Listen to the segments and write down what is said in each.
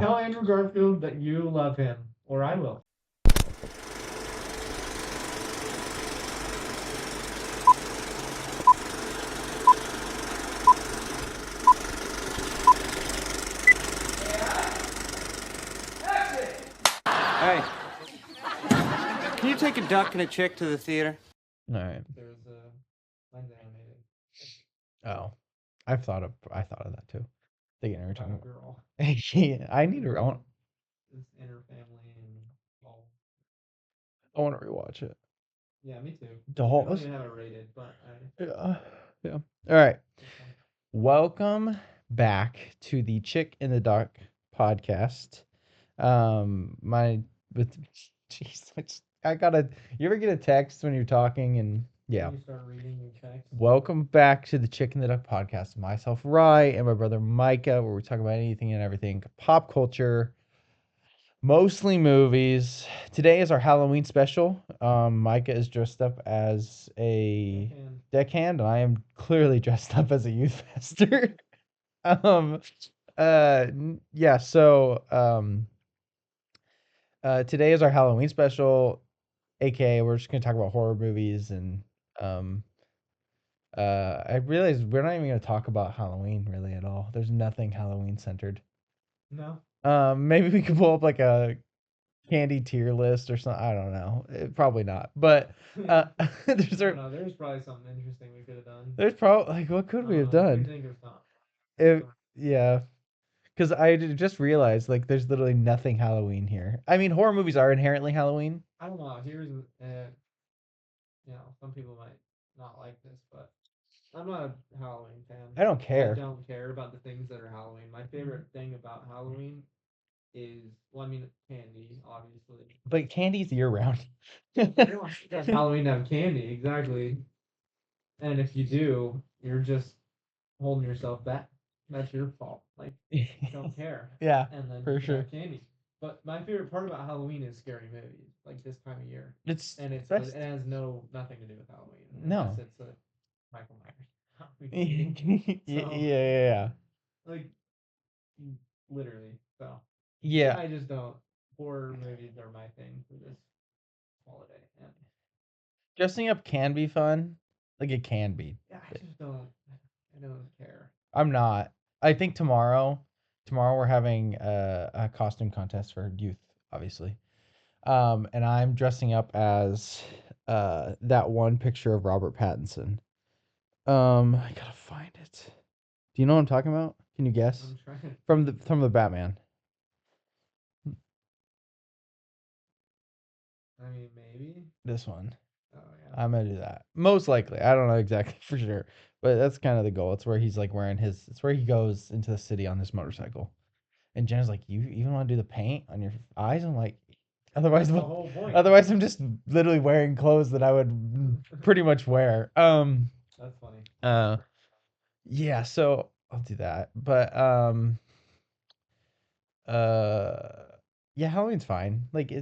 Tell Andrew Garfield that you love him, or I will. Hey, can you take a duck and a chick to the theater? All right. There's mine's animated. Oh, I thought of that too. Thinking every time. Girl. Yeah, I need to. This inner family and all. I want to rewatch it. Yeah, me too. The I whole. don't even have it rated, but Yeah. Yeah. All right. Welcome back to the Chick in the Dark podcast. My with jeez, I gotta. You ever get a text when you're talking and yeah. You start reading your text. Welcome back to the Chick in the Duck podcast. Myself, Rye, and my brother Micah, where we talk about anything and everything pop culture, mostly movies. Today is our Halloween special. Micah is dressed up as a deckhand, and I am clearly dressed up as a youth pastor. um, yeah. Today is our Halloween special, aka we're just gonna talk about horror movies and um I realized we're not even gonna talk about Halloween really at all. There's nothing Halloween centered. No. Maybe we could pull up like a candy tier list or something. I don't know. Probably not. But there's there's probably something interesting we could have done. there's probably like what could we have done? We think of something. Yeah, because I just realized like there's literally nothing Halloween here. I mean, horror movies are inherently Halloween. I don't know. Here's some people might not like this, but I'm not a Halloween fan. I don't care. I don't care about the things that are Halloween. My favorite thing about Halloween is, well, I mean, candy, obviously. But candy's year round. Halloween to have candy, exactly. And if you do, you're just holding yourself back. That's your fault. Like, don't care. Yeah, and then for sure. Have candy. But my favorite part about Halloween is scary movies, like this time of year. It's it has nothing to do with Halloween. No. It's Michael Myers. Yeah. Like, literally. So Yeah. I just don't. Horror movies are my thing for this holiday. And dressing up can be fun. Like it can be. Yeah, I just don't. I don't care. I'm not. I think tomorrow we're having a costume contest for youth, obviously. And I'm dressing up as that one picture of Robert Pattinson. I gotta find it. Do you know what I'm talking about? Can you guess? I'm trying. From the Batman. I mean, maybe This one. Oh yeah. I'm gonna do that. Most likely. I don't know exactly for sure. But that's kind of the goal. It's where he's like wearing it's where he goes into the city on his motorcycle. And Jenna's like, you even want to do the paint on your eyes? I'm like, otherwise, That's the whole point. Otherwise, I'm just literally wearing clothes that I would pretty much wear. That's funny. Yeah. So I'll do that. But yeah, Halloween's fine. Like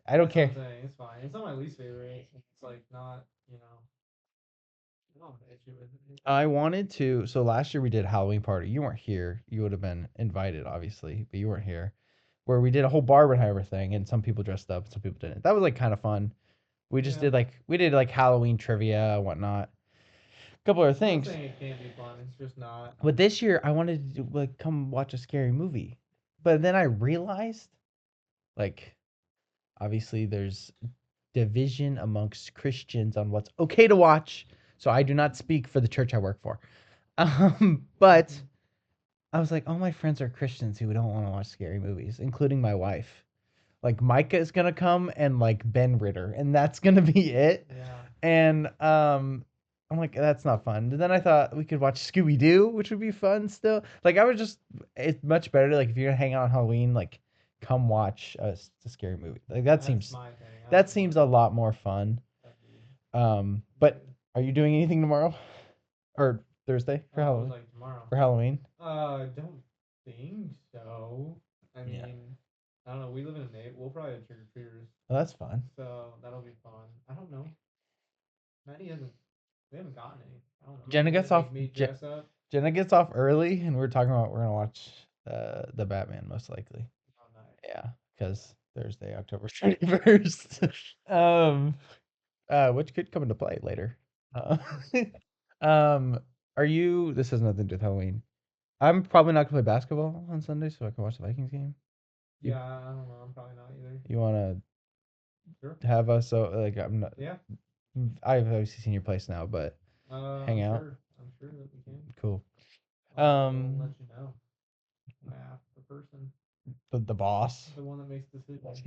I don't care. It's fine. It's not my least favorite. It's like not, I don't have an issue with it. I wanted to. So last year we did a Halloween party. You weren't here. You would have been invited, obviously, but you weren't here. Where we did a whole Barbenheimer thing, and some people dressed up, some people didn't. That was like kind of fun. We just did like Halloween trivia and whatnot. A couple other things. I'm not saying it can't be fun. It's just not. But this year I wanted to like come watch a scary movie, but then I realized, like, obviously there's division amongst Christians on what's okay to watch. So I do not speak for the church I work for. But I was like, all my friends are Christians who don't want to watch scary movies, including my wife. Like Micah is gonna come and like Ben Ritter, and that's gonna be it. Yeah. And I'm like, that's not fun. And then I thought we could watch Scooby Doo, which would be fun still. Like I was just, it's much better. Like if you're gonna hang out on Halloween, like come watch a scary movie. Like that seems a lot more fun. But are you doing anything tomorrow or Thursday for Halloween? Like tomorrow for Halloween? I don't think so. I mean, I don't know. We live in a neighborhood. We'll probably have trick or treaters. Oh, that's fun. So that'll be fun. I don't know. Maddie hasn't. We haven't gotten any. I don't know. Jenna gets off. Dress up. Jenna gets off early, and we're talking about we're gonna watch the Batman most likely. Yeah, because Thursday, October 31st. Which could come into play later. Uh, um, are you? This has nothing to do with Halloween. I'm probably not gonna play basketball on Sunday, so I can watch the Vikings game. You Yeah, I don't know. I'm probably not either. you want Sure. to have us? So like, I'm not. Yeah. I've obviously seen your place now, but hang I'm out. sure. I'm sure that we can. Cool. I'll let you know. I ask the person, The boss. the one that makes decisions.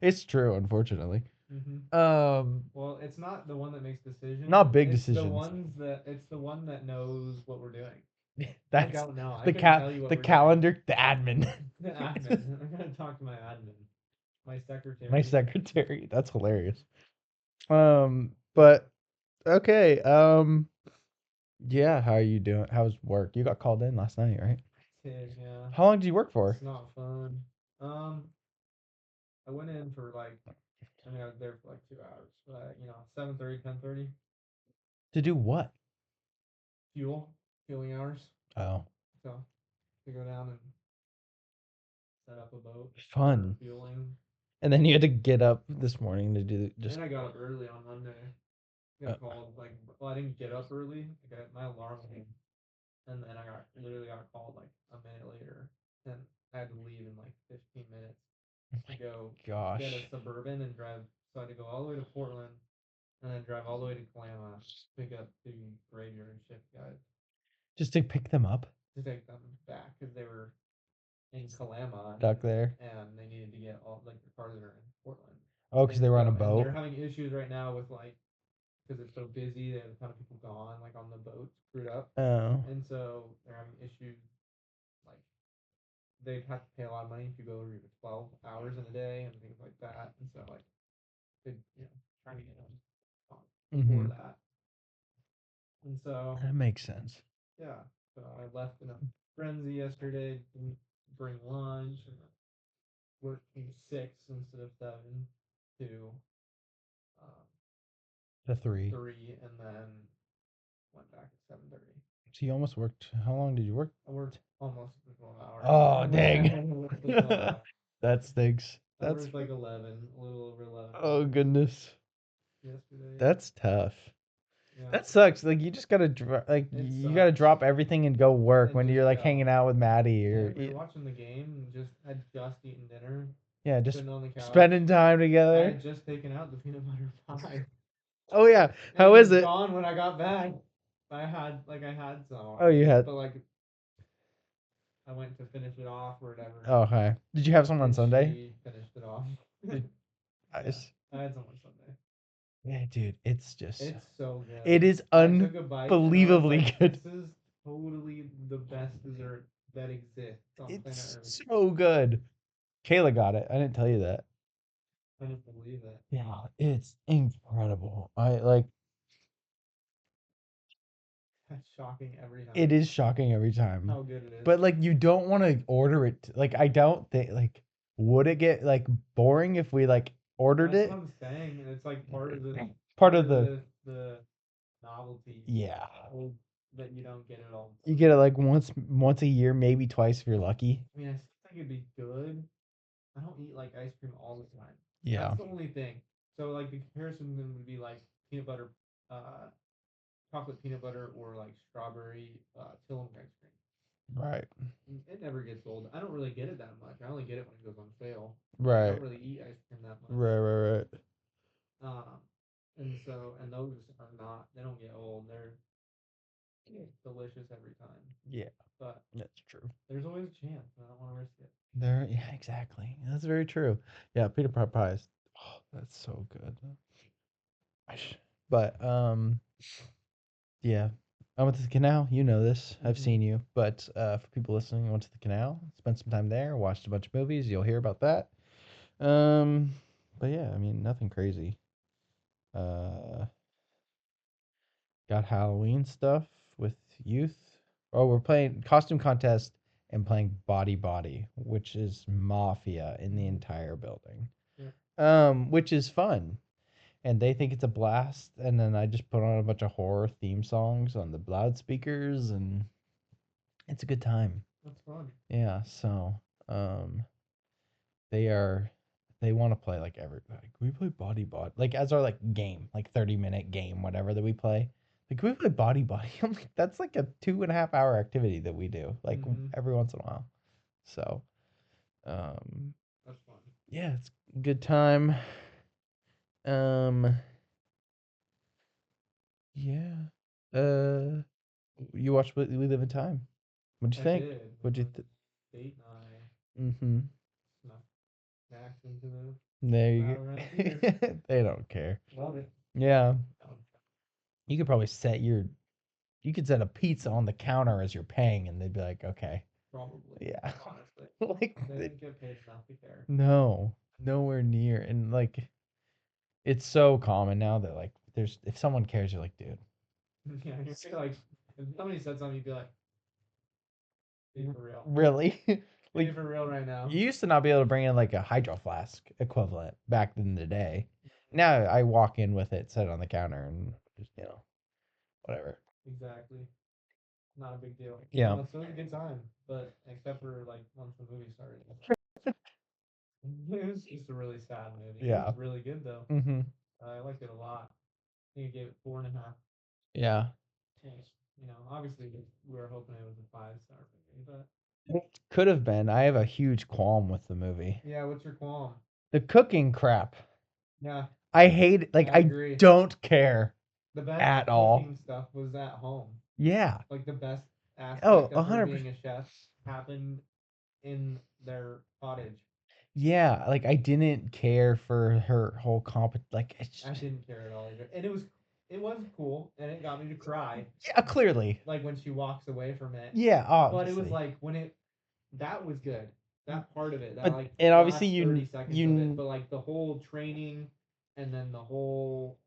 It's true, unfortunately. Hmm. Um, Well, it's not the one that makes decisions. not big It's the decisions. ones that it's the one that knows what we're doing. I That's don't know. I the couldn't tell you what the we're doing. calendar, the admin. The admin. I'm gonna talk to my admin, my My secretary. secretary. That's hilarious. But okay. Yeah, how are you doing? How's work? You got called in last night, right? Kid, yeah. How long did you work for? It's not fun. I went in for like, I mean, I was there for like 2 hours, but 7:30, 10:30, To do what? fueling hours. Oh, So to go down and set up a boat, start fun. fueling. And then you had to get up this morning to do just. And I got up early on Monday. Uh, Got called like, well, I didn't get up early. My alarm came, and then I got called like a minute later, and I had to leave in like 15 minutes to go get a gosh, suburban and drive. So I had to go all the way to Portland and then drive all the way to Kalama, pick up the graveyard shift guys just to pick them up. to take them back because they were in Kalama Stuck there. and they needed to get all like the cars that are in Portland. Oh, because they were on a And they're boat. having issues right now with like because it's so busy. They have a ton of people gone like on the boat screwed up, Oh, and so they're having issues like they'd have to pay a lot of money if you go over 12 hours in a day and things like that. And so like they trying to get them before mm-hmm. that. And so That makes sense. yeah, so I left in a frenzy yesterday. Didn't bring lunch and worked from 6 instead of 7 to um, The three. 3, and then went back at 7:30. So you almost worked. How long did you work? I worked almost the 12 hours. Oh, I dang. worked the 12 hours. That stinks. I That's. worked like 11, a little over 11 Oh, hours goodness. yesterday. That's tough. Yeah, That sucks. Like you just gotta it you gotta sucks. drop everything and go work And when just you're like go. hanging out with Maddie Yeah, or we were watching the game and had just eaten dinner, yeah, just sitting on the couch. spending time I together. had just taken out the peanut butter pie, Oh yeah, and how it is was it? gone when I got back. I had some, Oh, you had. but like I went to finish it off or whatever, Oh, okay. Did you have some on and Sunday? she finished it off. Did- Yeah, Nice. I had some on Sunday. Yeah, dude, it's just It's so good. it is I took a bite and I was unbelievably like, good. "This is totally the best dessert that exists on planet It's Earth." so good. Kayla got it. I didn't tell you that. I didn't believe it. Yeah, it's incredible. I like That's shocking every it time is shocking every time. how good it is. But like you don't want to order it. Like I don't think like would it get like boring if we like ordered That's it? what I'm saying, and it's like Part of the the novelty yeah. that you don't get it all the You time. get it like once a year, maybe twice if you're lucky. I mean, I still think it'd be good. I don't eat like ice cream all the time. Yeah. That's the only thing. So like the comparison then would be like peanut butter, chocolate peanut butter, or like strawberry Tillamook ice cream. Right. It never gets old. I don't really get it that much. I only get it when it goes on sale. I Right. don't really eat ice cream that much. Right. Um, and those are not. They don't get old. They're delicious every time. Yeah, But that's true. there's always a chance. And I don't want to risk it. There, yeah, exactly. That's very true. Yeah, peanut butter pies. Oh, that's so good. But yeah. I went to the canal. You know this. I've Mhm. seen you. But for people listening, I went to the canal, spent some time there, watched a bunch of movies. You'll hear about that. Um, but yeah, I mean, nothing crazy. Uh, got Halloween stuff with youth. Oh, we're playing costume contest and playing Body Body, which is Mafia in the Mhm. entire building. Yeah. Which is fun. And they think it's a blast. And then I just put on a bunch of horror theme songs on the loudspeakers, and it's a good time. That's fun. Yeah. So, um, they want to play like like we play body like as our like game, like 30-minute game, whatever that we play. Like we play body. I'm like, that's like a 2.5 hour activity that we do like Mm-hmm. every once in a while. So um That's fun. yeah, it's a good time. Um yeah. Uh you watched We Live in Time. What'd you I think? did. What'd you My date and I mm-hmm. snuck snacks into the There you Valorant theater. go. They don't care. Love it. Yeah. Um, You could probably you could set a pizza on the counter as you're paying and they'd be like, okay. Probably. Yeah. Honestly, Like they didn't get paid enough to care. no, nowhere near. And like it's so common now that like there's if someone cares, you're like, dude. Yeah, you're like, if somebody said something, you'd be like, be for real. Really? Be Like for real right now. you used to not be able to bring in like a hydro flask equivalent back in the day. Now I walk in with it, set it on the counter, and just whatever. Exactly. Not a big deal. Yeah. No, it's still a good time, but except for like once the movie started. It was just a really sad movie. It Yeah. was really good though. Mm-hmm. I liked it a lot. I think I gave it 4.5. Yeah. Obviously we were hoping it was a 5-star movie, but Could have been. I have a huge qualm with the movie. yeah, what's your qualm? The cooking crap. Yeah, I hate it. Like I I agree. don't care The best at all. cooking stuff was at home. Yeah. Like the best Oh, aspect of her being 100%. a chef happened in their cottage. Yeah, like I didn't care for her whole like I didn't care at all either, and it was cool, and it got me to cry. yeah, clearly. Like when she walks away from it, Yeah, but it was obviously. like that was good. That part of it, that But like and obviously last 30 seconds of it, you but like the whole training, and then the whole,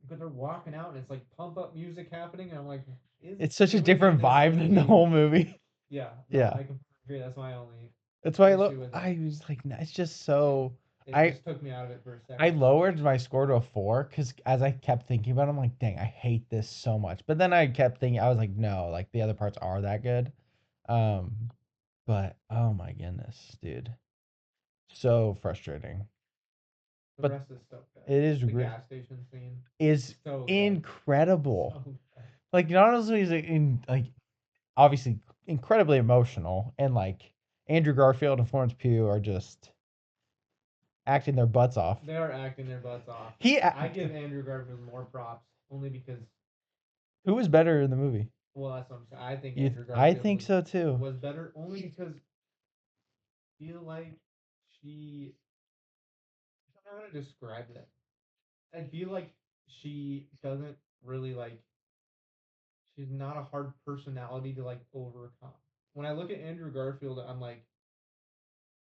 but they're walking out and it's like pump up music happening, and I'm like, is it's such a doing in different this vibe than the movie? whole movie. Yeah, no, Yeah. I completely agree. That's my only That's why issue with it. I was like, it's just so. It I just took me out of it for a I second. lowered my score to a 4 because as I kept thinking about it, I'm like, dang, I hate this so much. But then I kept thinking, I was like, no, like the other parts are that good. Um, but oh my goodness, dude, so frustrating. The But rest is so good. it is The gas station scene, is so good, incredible. so good. Like not only is it like obviously incredibly emotional, and like Andrew Garfield and Florence Pugh are just acting their butts off. They are acting their butts off. He I give Andrew Garfield more props only because, Who was better in the movie? well, that's what I'm saying. I think You, Andrew I Garfield think so too. was better only because I feel like she. I don't know how to describe it. I feel like she doesn't really like. She's not a hard personality to like overcome. When I look at Andrew Garfield, I'm like,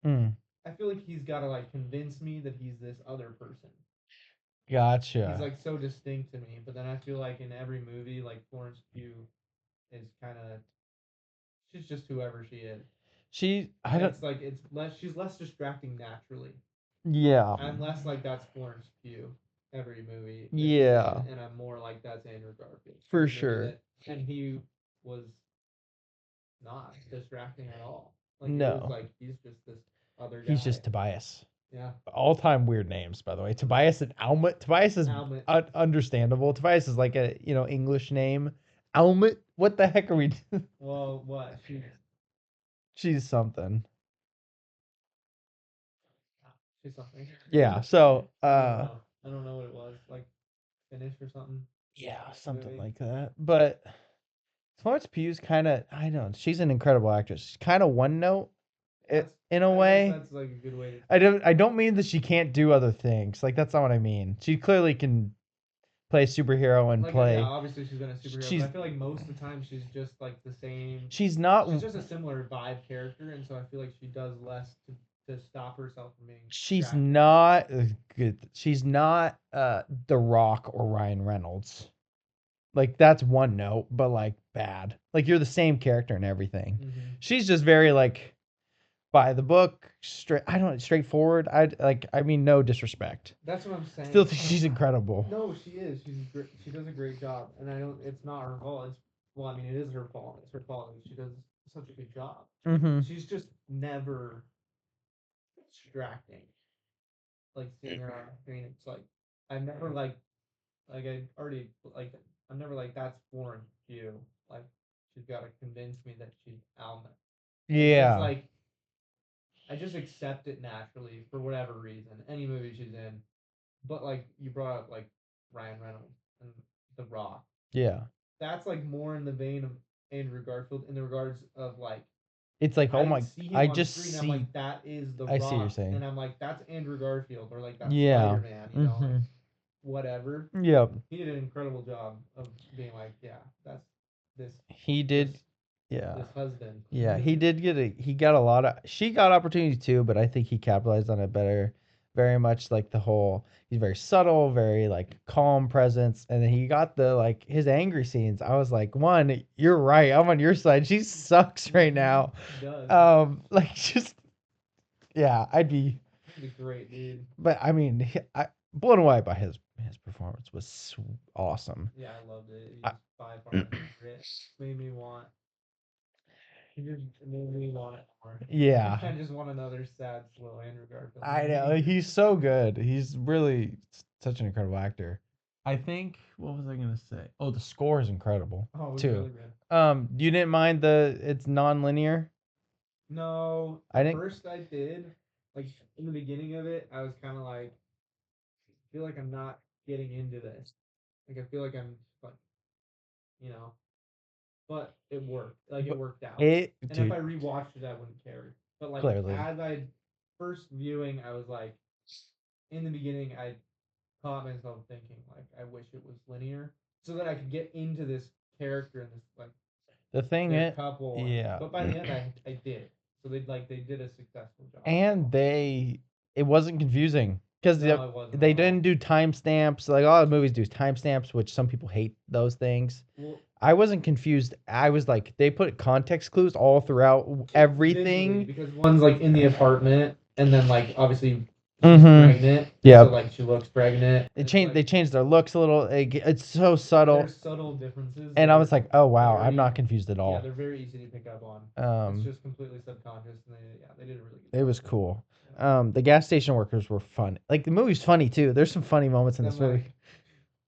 Hmm. I feel like he's got to like convince me that he's this other person. He's Gotcha. like so distinct to me. But then I feel like in every movie, like Florence Pugh is kind of, she's just whoever she is, I and don't. it's like she's less distracting naturally. Yeah. I'm less like that's Florence Pugh every movie that she's Yeah. in, and I'm more like that's Andrew Garfield For every movie sure. that, and he was not distracting at all. Like it was No. like he's just this other He's guy. just Tobias. Yeah, All time weird names, by the way. Tobias and Almut. Tobias is Albert. understandable. Tobias is like a English name. Almut. What the heck are we? Well, what She's something. she's something. Yeah. So I don't know. I don't know what it was like, Finnish or something. yeah, something Movie. like that. But Florence Pugh's kind of I don't know. She's an incredible actress. She's kind of one note That's in a I guess way. that's like a good way to. I don't mean that she can't do other things. Like that's not what I mean. She clearly can play a superhero and Like yeah, play. obviously she's been a superhero, but She's I feel like most of the time she's just like the same. she's not She's just a similar vibe character, and so I feel like she does less to stop herself from being she's distracting. not good. She's not The Rock or Ryan Reynolds. Like that's one note, but like bad. Like you're the same character and everything. Mm-hmm. She's just very like by the book, straight. I don't straightforward. I mean no disrespect. That's what I'm Still saying. think she's incredible. No, she is. She's great. She does a great job, and I don't. It's not her fault. Well, I mean, it is her fault. It's her fault. She does such a good job. Mm-hmm. She's just never distracting. Like seeing her on screen, it's like I've never like I already like I'm never like that's foreign to you. Like she's got to convince me that she's Alma. It's just Yeah. like I just accept it naturally for whatever reason. Any movie she's in, but like you brought up like Ryan Reynolds and The Rock. Yeah. That's like more in the vein of Andrew Garfield in the regards of like It's like, oh I my, see him I on just screen. I'm see. like that is The I see what you're Rock, saying. and I'm like that's Andrew Garfield or like that's Yeah. Spider Man. You know, like Mhm. whatever. Yep. He did an incredible job of being like, yeah, that's this He this did. Yeah. this husband. Yeah, he did get a he got a lot of she got opportunities too, but I think he capitalized on it better. Very much like the whole he's very subtle, very like calm presence, and then he got the like his angry scenes. I was like, one, you're right, I'm on your side. She sucks right now. He does. Like just yeah, I'd be He's a great dude. but I mean, I blown away by his performance was awesome. Yeah, I loved it. I, He's by far my favorite. Made me want. He just made me want it more. yeah. I just want another sad, slow Andrew Garfield I movie. know he's so good. He's really such an incredible actor. I think what was I gonna say? Oh, the score is incredible Oh, it was too. really good. You didn't mind the it's non-linear? No, I at didn't. first I did. Like in the beginning of it, I was kind of like, I feel like I'm not getting into this. Like I feel like I'm like, you know, but it worked. Like it But worked out. it, And if I dude, rewatched it, I wouldn't care. But like clearly as I first viewing, I was like, in the beginning, I caught myself thinking like, I wish it was linear, so that I could get into this character and this like the thing their it, couple. yeah. But by the end, I did. So they did a successful job. And So. it wasn't confusing because No, it wasn't they at all. didn't do timestamps like a lot of movies do timestamps, which some people hate those things. Well, I wasn't confused. I was like, they put context clues all throughout visually, everything. because one's like in the apartment, and then like obviously she's Mm-hmm. pregnant. Yeah. So like she looks pregnant. They It's changed. like They changed their looks a little. It's so subtle. there's subtle differences And that I are was like, oh wow, I'm very not confused at yeah all. they're very easy to pick up on. It's Um, just completely subconscious, and they did a really good it job. was cool. Yeah. The gas station workers were fun. Like the movie's funny too. There's some funny moments in Them this movie.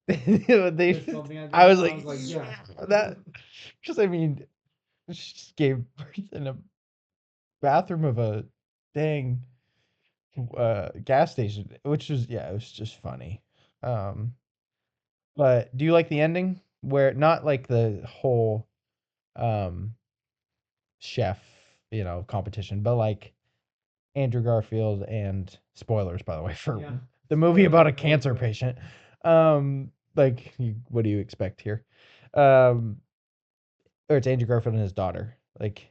like They, fist bumping at the I end, was like, yeah. that, because I mean, she just gave birth in a bathroom of a dang gas station, which was yeah, it was just funny. Um, but do you like the ending where not like the whole um chef, competition, but like Andrew Garfield and spoilers by the way for Yeah. the movie about a Spoilers, really cancer quick. patient. Like what do you expect here? Um, or it's Andrew Garfield and his daughter, like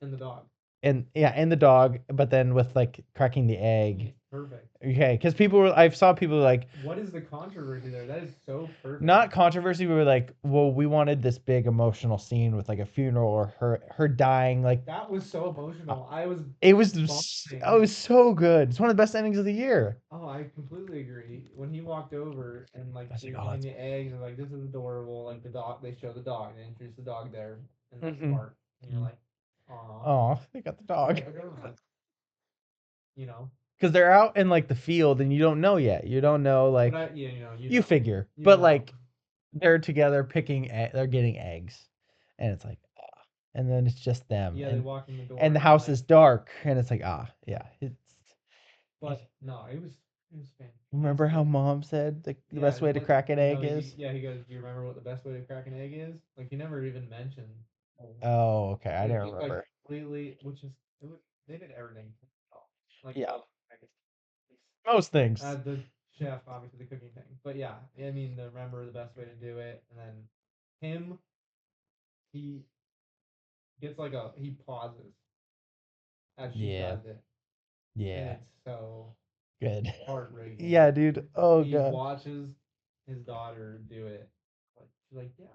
And the dog. and yeah, and the dog, but then with like cracking the egg. Perfect. Okay, because I saw people like What is the controversy there? That is so perfect. not controversy. We were like, well, we wanted this big emotional scene with like a funeral or her dying. Like That was so emotional. I was it was, bawling. oh, it was so good. It's one of the best endings of the year. Oh, I completely agree. When he walked over and like I was she like, was oh, eating that's the eggs and like this is adorable. Like the dog, they show the dog, they introduce the dog there in that Mhm. part, and you're like, aw, Oh, they got the dog. you know. Because they're out in like the field and you don't know yet. You don't know like Yeah, you know, you know. figure, You but know. like they're together picking. They're getting eggs, and it's like, ah. And then it's just them. Yeah, they walk in the door, and the and house like, is dark, and it's like yeah. but no, it was fantastic. Remember how mom said the best way to crack an egg is? Yeah, he goes, do you remember what the best way to crack an egg is? Like he never even mentioned. Oh, okay, I It didn't just, remember. like completely, which is it was they did everything. Like Yeah. I guess, Most things. the chef, obviously the cooking thing, but yeah, I mean, remember the best way to do it, and then him, he gets like he pauses as she Yeah. does it, and Yeah. it's so Good. heartbreaking. Yeah, dude. Oh He god. watches his daughter do it, like she's like, yeah,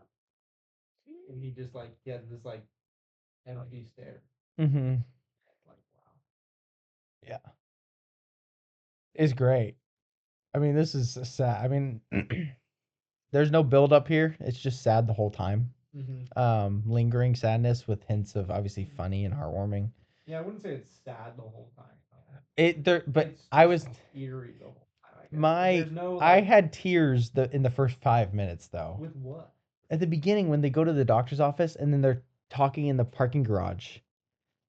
and he just like gets this like empty stare, Mm-hmm. like wow. Yeah. It's great. I mean, this is sad. I mean, there's no build up here. It's just sad the whole time. Lingering sadness with hints of obviously funny and heartwarming. Yeah, I wouldn't say it's sad the whole time. but It's I just was eerie the whole time. I guess. my There's no I like had tears in the first 5 minutes though. with what? At the beginning when they go to the doctor's office and then they're talking in the parking garage,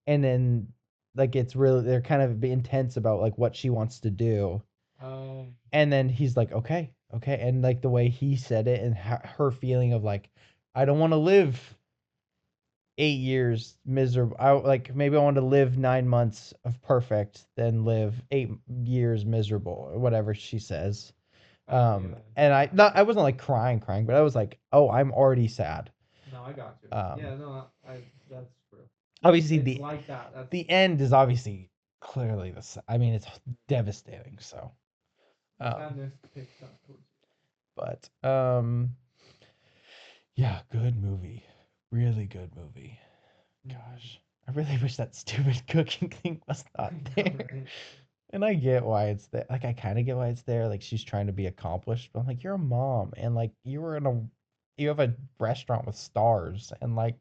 and then like it's really they're kind of intense about like what she wants to do, Um, and then he's like, okay, okay, and like the way he said it and her feeling of like, I don't want to live 8 years miserable. I like maybe I want to live 9 months of perfect than live 8 years miserable or whatever she says. oh yeah. And I wasn't like crying, but I was like, oh, I'm already sad. No, I got you. Um, Yeah, no, I that's true. obviously It's the like that. That's the end is obviously clearly I mean, it's devastating. So, the um, sadness picks up towards but yeah, good movie, really good movie. you. Gosh, I really wish that stupid cooking thing was not I know, there. right? And I get why it's there. Like I kind of get why it's there. Like she's trying to be accomplished, but I'm like, you're a mom, and like you have a restaurant with stars, and like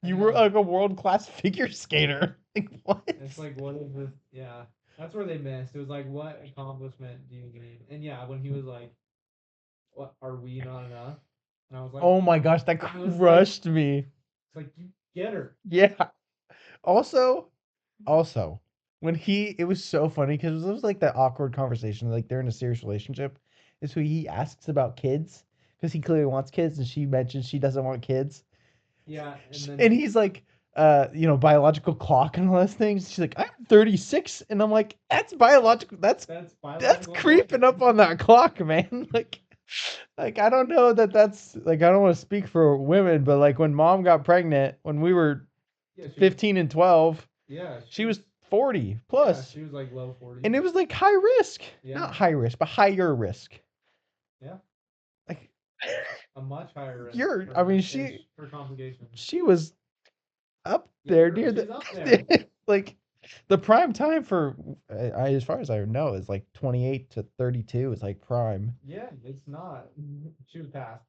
I you were know. like a world class figure skater. Like what? It's like, what is this? Yeah, that's where they missed. It was like, what accomplishment do you gain? And yeah, when he was like, "What are we not enough?" And I was like, Oh my gosh, that I was like, crushed me. it's like you get her. Yeah. Also, also, when it was so funny because it was like that awkward conversation, like they're in a serious relationship. Is who he asks about kids because he clearly wants kids, and she mentions she doesn't want kids. Yeah, and And then he's like, biological clock and all those things. She's like, I'm 36, and I'm like, that's biological. that's That's biological creeping up on that clock, man. Like I don't know that's like I don't want to speak for women, but like when mom got pregnant when we were Yeah, she was. 15 and 12, Yeah, she was 40 Yeah, plus, she was like low 40s. and it was like high risk, Yeah, not high risk, but higher risk. yeah, Like a much higher risk I mean, for complications. she was up Yeah, there near she's up there. like the prime time for as far as I know is like 28 to 32 is like prime. Yeah, it's not. She was past.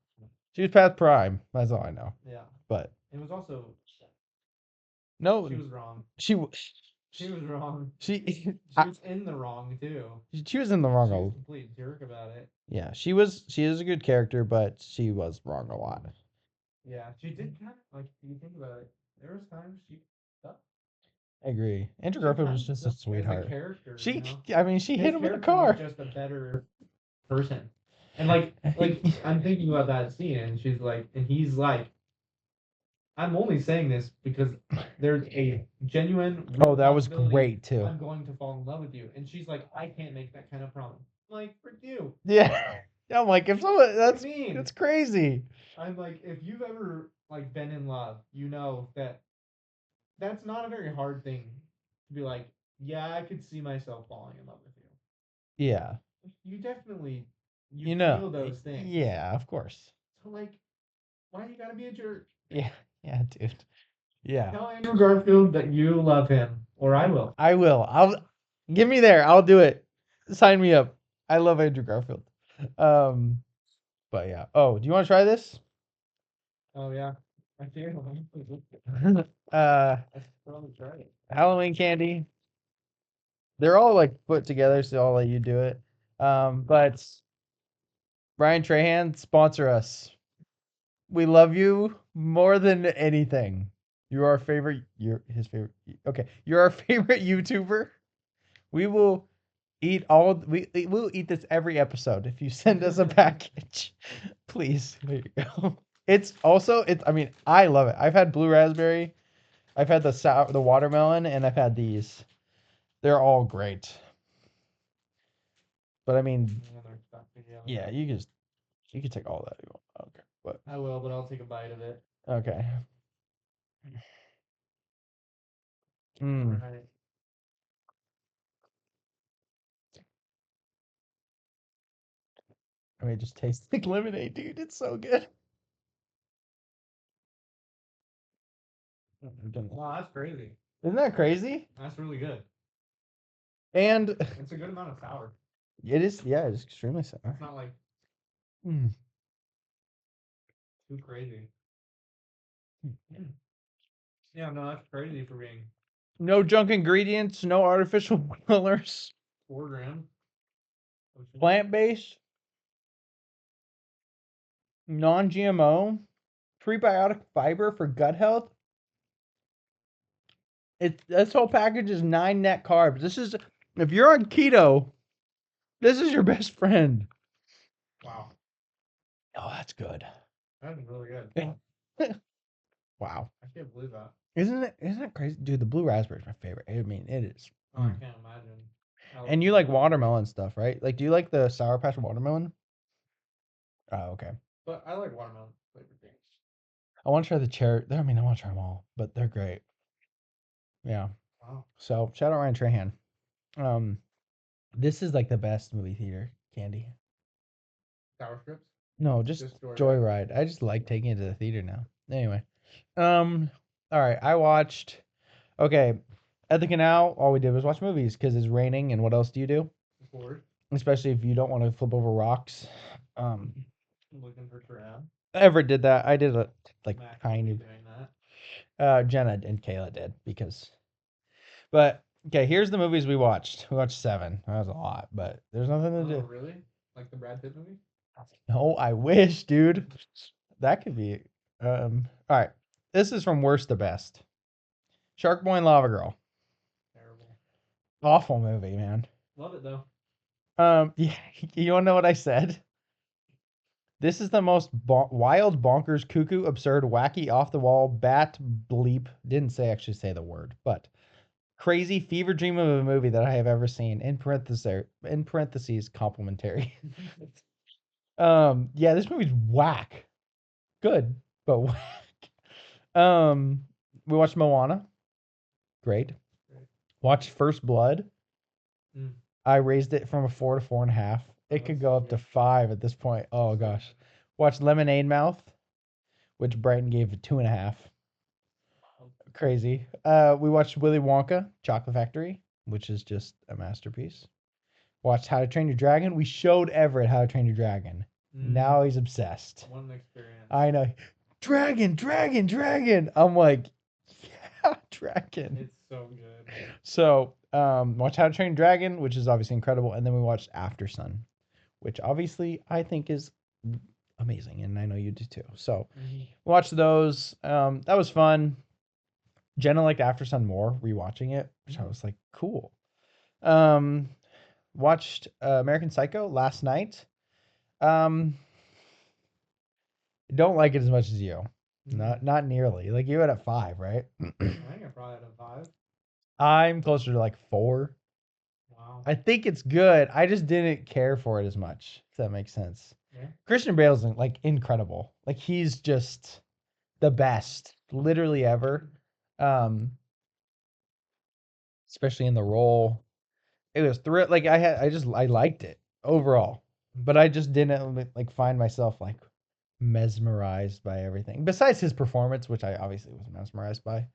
She was past prime. That's all I know. Yeah, But it was also. no, She was wrong. she She was wrong. she She was in the wrong too. she was in the She was a wrong. complete jerk about it. Yeah, she is a good character, but she was wrong a lot. Yeah, she did kind of like. If you think about it, there was times she. Sucked. I agree. Andrew She Garfield kind was of just a sucked as a sweetheart. character, you She, know. I mean, she hit His him with a character was car. just a better person. And like I'm thinking about that scene, and she's like, and he's like, I'm only saying this because there's a genuine real Oh, that was possibility great too. I'm going to fall in love with you. And she's like, I can't make that kind of promise. I'm like, for you. Yeah. Yeah, I'm like, if someone What do you mean? that's crazy. I'm like, if you've ever like been in love, you know that that's not a very hard thing to be like, yeah, I could see myself falling in love with you. Yeah. You definitely You know. feel those things. Yeah, of course. So like, why you gotta be a jerk? Yeah. Yeah, dude. Yeah. Tell Andrew Garfield that you love him, or I will. I will. I'll give me there. I'll do it. Sign me up. I love Andrew Garfield. Um, but yeah. Oh, do you want to try this? Oh yeah, I feel. uh, I should probably try it. Halloween candy. They're all like put together, so I'll let you do it. But Brian Trahan, sponsor us. We love you more than anything. You're our favorite. You're his favorite. Okay, you're our favorite YouTuber. We will we'll eat this every episode if you send us a package. Please. There you go. It's I mean, I love it. I've had blue raspberry, I've had the watermelon, and I've had these. They're all great. But I mean, Yeah, they're stuck together. yeah, you can take all that if you want. Okay. But I will, but I'll take a bite of it. okay. Mm. Alright. I mean, it just tastes like lemonade, dude. It's so good. Wow, that's crazy. Isn't that crazy? That's really good. And It's a good amount of sour. it is, yeah, it's extremely sour. It's not like Mm. too crazy. Yeah, no, that's crazy for being No junk ingredients, no artificial colors, 4 grams. of sugar. plant-based, non-GMO, prebiotic fiber for gut health. This whole package is 9 net carbs. This is if you're on keto, this is your best friend. Wow, Oh, that's good. that's really good. Wow. I can't believe that. Isn't it crazy? Dude, the blue raspberry is my favorite. I mean, it is. Oh, I can't imagine. how And you good like that would be. watermelon stuff, right? Like, do you like the Sour Patch watermelon? Oh, okay. But I like watermelon flavored drinks. I want to try the cherry. I mean, I want to try them all, but they're great. Yeah. Wow. So shout out Ryan Trahan. Um, this is like the best movie theater candy. Sour strips. No, just Just Joyride. Joyride. I just like taking it to the theater now. Anyway, all right. I watched. Okay, at the canal, all we did was watch movies because it's raining, and what else do you do? Bored. Especially if you don't want to flip over rocks. Looking for crab. Ever did that? I did a like Max kind will of. be doing that. Jenna and Kayla did because. But okay, here's the movies we watched. We watched 7. That was a lot, but there's nothing to Oh, do. really? Like the Brad Pitt movie? No, I wish, dude. That could be. All right. This is from worst to best. Shark Boy and Lava Girl. Terrible. Awful movie, man. Love it though. Yeah, you wanna know what I said? This is the most wild, bonkers, cuckoo, absurd, wacky, off the wall, bat bleep. Didn't actually say the word, but crazy fever dream of a movie that I have ever seen. In parentheses, complimentary. Yeah, this movie's whack. Good, but whack. We watched Moana. Great. Great. Watched First Blood. Mm. I raised it from a 4 to 4.5. It could that's go so up to good. 5 at this point. Oh So gosh. good. Watched Lemonade Mouth, which Brighton gave it 2.5. Crazy. We watched Willy Wonka, Chocolate Factory, which is just a masterpiece. Watched How to Train Your Dragon. We showed Everett How to Train Your Dragon. Now he's obsessed. What an experience. I know. Dragon, dragon, dragon. I'm like, yeah, dragon. It's so good. So, watch How to Train Your Dragon, which is obviously incredible, and then we watched After Sun, which obviously I think is amazing, and I know you do too. So, watch those. That was fun. Jenna liked After Sun more, rewatching it, which I was like, cool. Watched American Psycho last night. Don't like it as much as you. Not nearly. Like you had at 5, right? I think I probably had a 5. I'm closer to like 4. Wow. I think it's good. I just didn't care for it as much. If that makes sense. Yeah. Christian Bale's like incredible. Like he's just the best, literally ever. Especially in the role. It was like I liked it overall, but I just didn't like find myself like mesmerized by everything. Besides his performance, which I obviously was mesmerized by.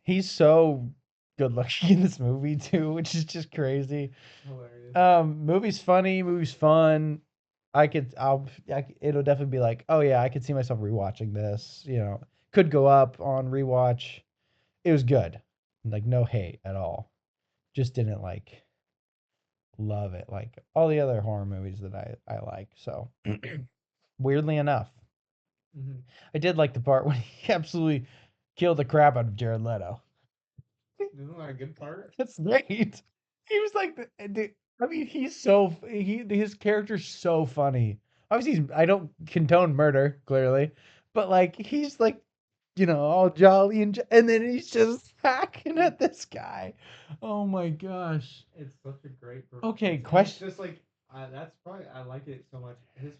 He's so good looking in this movie too, which is just crazy. Hilarious. Movie's funny, movie's fun. It'll definitely be like, oh yeah, I could see myself rewatching this. Could go up on rewatch. It was good, like no hate at all. Just didn't like love it like all the other horror movies that I like. So weirdly enough, I did like the part when he absolutely killed the crap out of Jared Leto. Isn't that a good part? That's great. He was like, I mean, his character's so funny. Obviously, I don't condone murder, clearly, but like, he's like, all jolly and then he's just hacking at this guy. Oh my gosh. It's such a great performance. Okay, It's question. just like that's probably I like it so much. It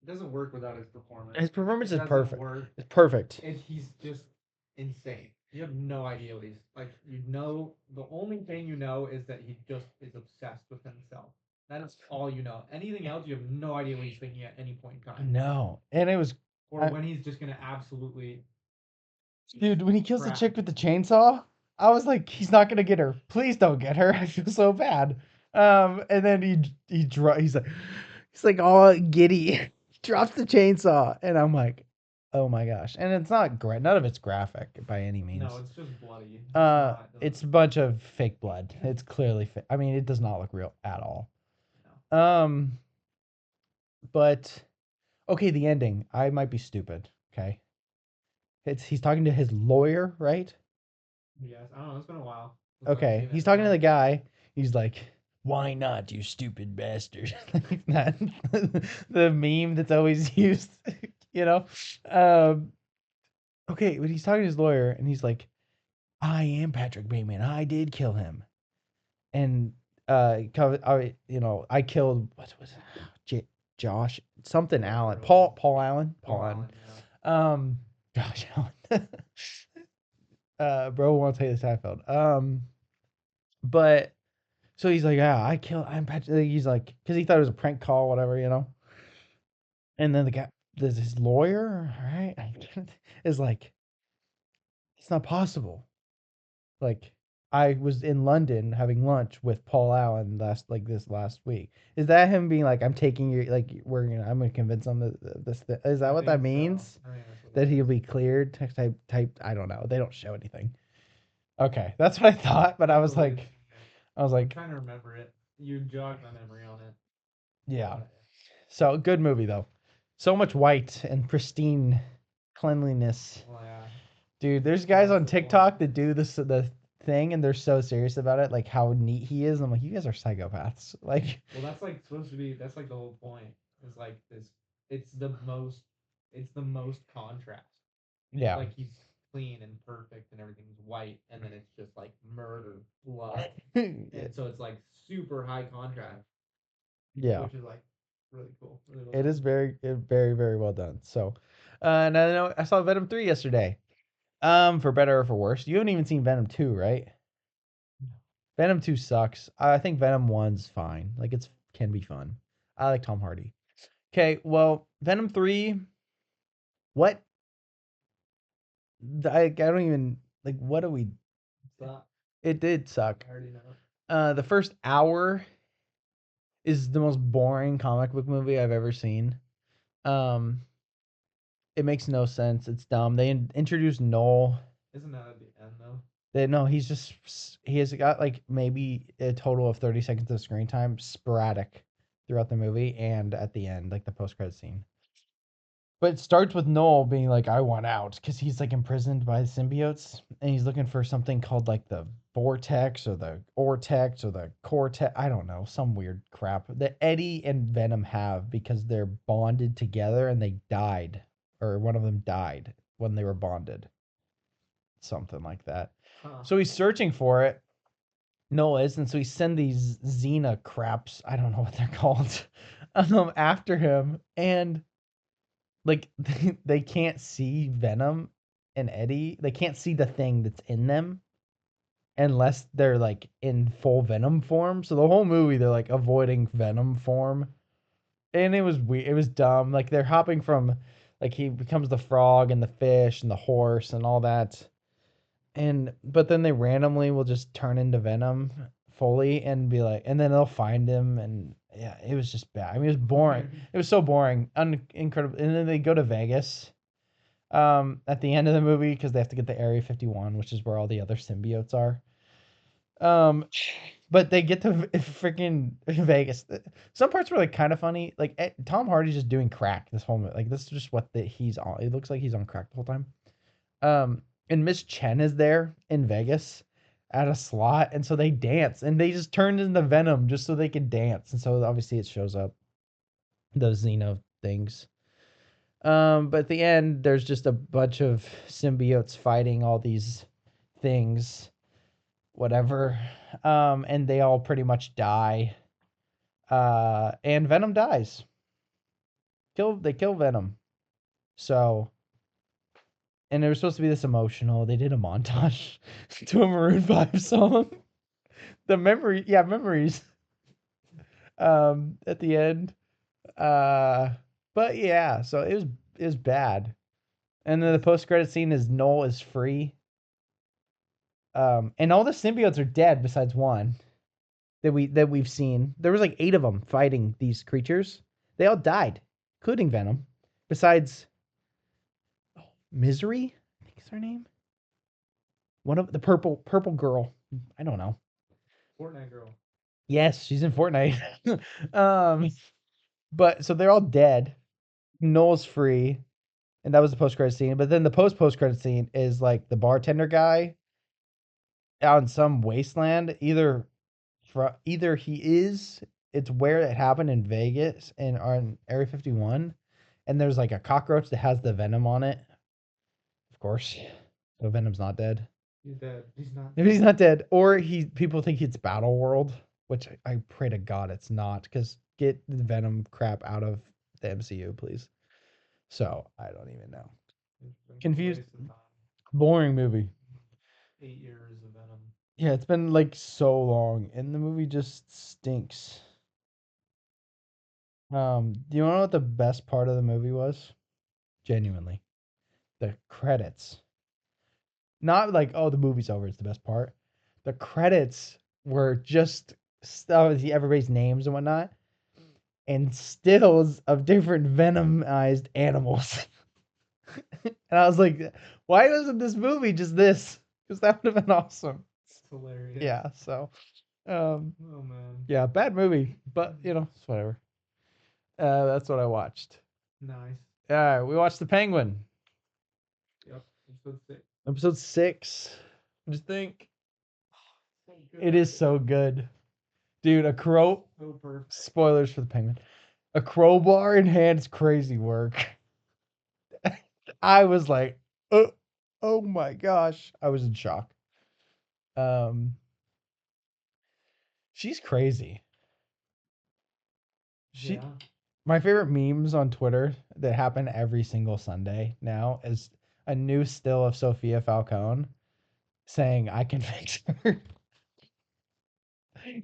doesn't work without his performance. His performance It is doesn't perfect. work. It's perfect. And he's just insane. You have no idea what he's like. The only thing you know is that he just is obsessed with himself. That is all you know. Anything else, you have no idea what he's thinking at any point in time. No, and it was, Or when he's just gonna absolutely. dude, when he kills the crap. chick with the chainsaw, I was like, he's not gonna get her. Please don't get her. I feel so bad. And then he's like all giddy, drops the chainsaw, and I'm like, Oh my gosh. And it's not none of it's graphic by any means. No, it's just bloody. It's It's a bunch of fake blood. It's clearly fake. I mean, it does not look real at all. No. But okay, the ending. I might be stupid. Okay. He's talking to his lawyer, right? Yes, I don't know. It's been a while. since I've Okay. seen He's it, talking to so- the guy. He's like, "Why not, you stupid bastard?" Like that. The meme that's always used, you know. Um. Okay, but he's talking to his lawyer, and he's like, "I am Patrick Bateman. I did kill him." And I killed what was it? Josh something Whatever Allen, it was. Paul Allen, Paul Allen, Josh Allen. Bro won't say the Seinfeld. But so he's like, yeah, I'm Patrick. He's like, because he thought it was a prank call, whatever, you know. And then the guy, there's his lawyer, right, is like, it's not possible. Like, I was in London having lunch with Paul Allen this last week. Is that him being like, I'm taking your I'm gonna convince him that this is that I what that think so. means? I think that's what That it he'll is. be cleared? Type. I don't know. They don't show anything. Okay, that's what I thought, but I was believe like, it. I was I'm like, trying to remember it. You jogged my memory on it. yeah. But, So good movie though. So much white and pristine cleanliness. well, yeah. Dude, there's guys That's on the point. TikTok that do the thing and they're so serious about it, like how neat he is. I'm like, you guys are psychopaths. Like, Well, that's like supposed to be. That's like the whole point. It's like this. It's the most. It's the most contrast. yeah. Like he's clean and perfect and everything's white, and then it's just like murder, blood, and so it's like super high contrast, Yeah. which is like really cool. Really well It done. is very, very well done. So, and I know I saw Venom 3 yesterday. For better or for worse. You haven't even seen Venom 2, right? Venom 2 sucks. I think Venom 1's fine. Like it's can be fun. I like Tom Hardy. Okay, well, Venom 3, what I don't even like what do we Stop. it did suck. I already know. The first hour is the most boring comic book movie I've ever seen. Um it makes no sense. It's dumb. They introduced Noel. Isn't that at the end though? No, he has got like maybe a total of 30 seconds of screen time, sporadic throughout the movie and at the end, like the post credit scene. But it starts with Noel being like, I want out because he's like imprisoned by the symbiotes and he's looking for something called like the vortex or the ortex or the cortex. I don't know, some weird crap that Eddie and Venom have because they're bonded together and they died, or one of them died when they were bonded. Something like that. Huh. So he's searching for it. Noah is, and so he send these Xena craps, I don't know what they're called, after him, and like they can't see Venom and Eddie. They can't see the thing that's in them unless they're like in full Venom form. So the whole movie they're like avoiding Venom form. And it was weird. It was dumb. Like they're hopping from like he becomes the frog and the fish and the horse and all that. And but then they randomly will just turn into Venom fully and be like, and then they'll find him, and yeah, it was just bad. I mean, it was boring. It was so boring, incredible. And then they go to Vegas, at the end of the movie because they have to get the Area 51, which is where all the other symbiotes are. Um, but they get to freaking Vegas. Some parts were like kind of funny. Like Tom Hardy's just doing crack this whole movie. Like this is just what he's on. It looks like he's on crack the whole time. And Miss Chen is there in Vegas at a slot, and so they dance, and they just turned into Venom just so they could dance, and so obviously it shows up those Xeno things. But at the end, there's just a bunch of symbiotes fighting all these things, whatever. And they all pretty much die. And Venom dies. They kill Venom. So, and it was supposed to be this emotional. They did a montage to a Maroon 5 song. Memories. At the end. But yeah, so it was bad. And then the post credit scene is Noel is free. And all the symbiotes are dead besides one that we've seen. There was like 8 of them fighting these creatures. They all died, including Venom. Besides Misery, I think is her name. One of the purple girl. I don't know. Fortnite girl. Yes, she's in Fortnite. um, but so they're all dead. Noel's free, and that was the post credit scene. But then the post credit scene is like the bartender guy out in some wasteland. Either he is it's where it happened in Vegas and on Area 51, and there's like a cockroach that has the venom on it. Of course, so Venom's not dead. He's dead. He's not. If he's not dead, or people think it's Battle World, which I pray to God it's not, because get the Venom crap out of the MCU, please. So I don't even know. Confused. Waste of time. Boring movie. 8 years of Venom. Yeah, it's been like so long, and the movie just stinks. Do you want to know what the best part of the movie was? Genuinely, the credits. Not like, oh, the movie's over. It's the best part. The credits were just obviously everybody's names and whatnot, and stills of different venomized animals. And I was like, why wasn't this movie just this? Because that would have been awesome. It's hilarious. Yeah. So, Oh man. yeah, bad movie, but it's whatever. That's what I watched. Nice. All right, we watched The Penguin. Yep. Episode 6. Episode 6. What do you think? So good. It is so good. Dude, a crow. So perfect. Spoilers for The Penguin. A crowbar in hand is crazy work. I was like, oh my gosh. I was in shock. She's crazy. Yeah. My favorite memes on Twitter that happen every single Sunday now is a new still of Sophia Falcone saying, I can fix her.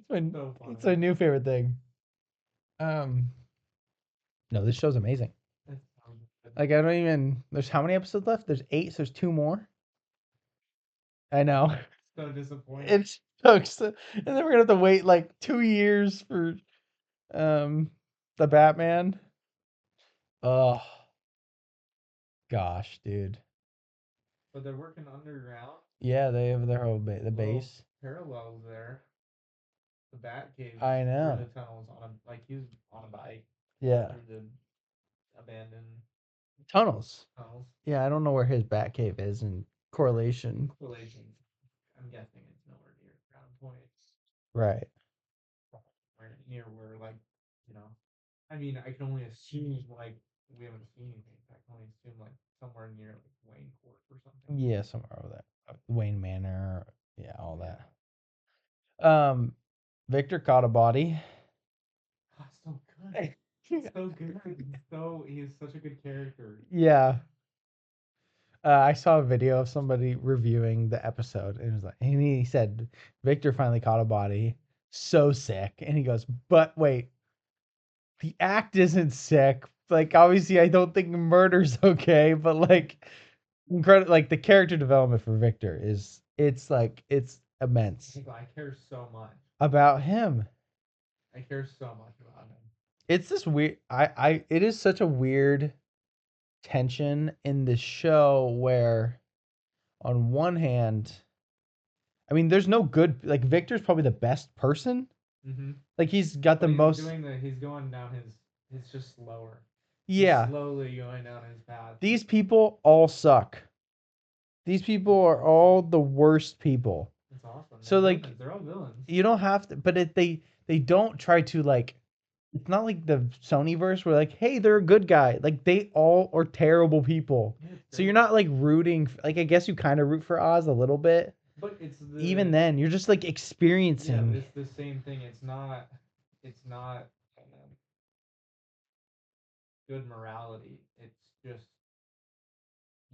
So funny. It's a new favorite thing. No, this show's amazing. It's so good. Like, I don't even. There's how many episodes left? There's 8, so there's 2 more. I know. So disappointing. It sucks. And then we're gonna have to wait like 2 years for the Batman. Oh gosh, dude. But they're working underground. Yeah, they have their whole the base. Parallels there. The Batcave. I know. Through the tunnels he's on a bike. Yeah. Through the abandoned Tunnels. tunnels. Yeah, I don't know where his Batcave is in correlation. I'm guessing it's nowhere near Ground Point. Right. Near where I mean, I can only assume we haven't seen anything. So I can only assume somewhere near Wayne Court or something. Yeah, somewhere over that. Wayne Manor. Yeah, all Yeah. that. Victor caught a body. Oh, so good. So good. He's such a good character. Yeah. I saw a video of somebody reviewing the episode, and it was and he said Victor finally caught a body, so sick, and he goes, but wait, the act isn't sick. Like, obviously, I don't think murder's okay, but incredible. Like, the character development for Victor it's immense. I care so much about him. I care so much about him. It's this weird. It is such a weird tension in this show where, on one hand, I mean, there's no good. Like, Victor's probably the best person. Mm-hmm. Like, he's got the most. He's going down his. It's just slower. Yeah. He's slowly going down his path. These people all suck. These people are all the worst people. It's awesome. So they're all villains. You don't have to, but they don't try to It's not like the Sonyverse where hey, they're a good guy. Like, they all are terrible people. Yeah, so you're not rooting. I guess you kind of root for Oz a little bit. But even then, you're just experiencing. Yeah, but it's the same thing. It's not good morality. It's just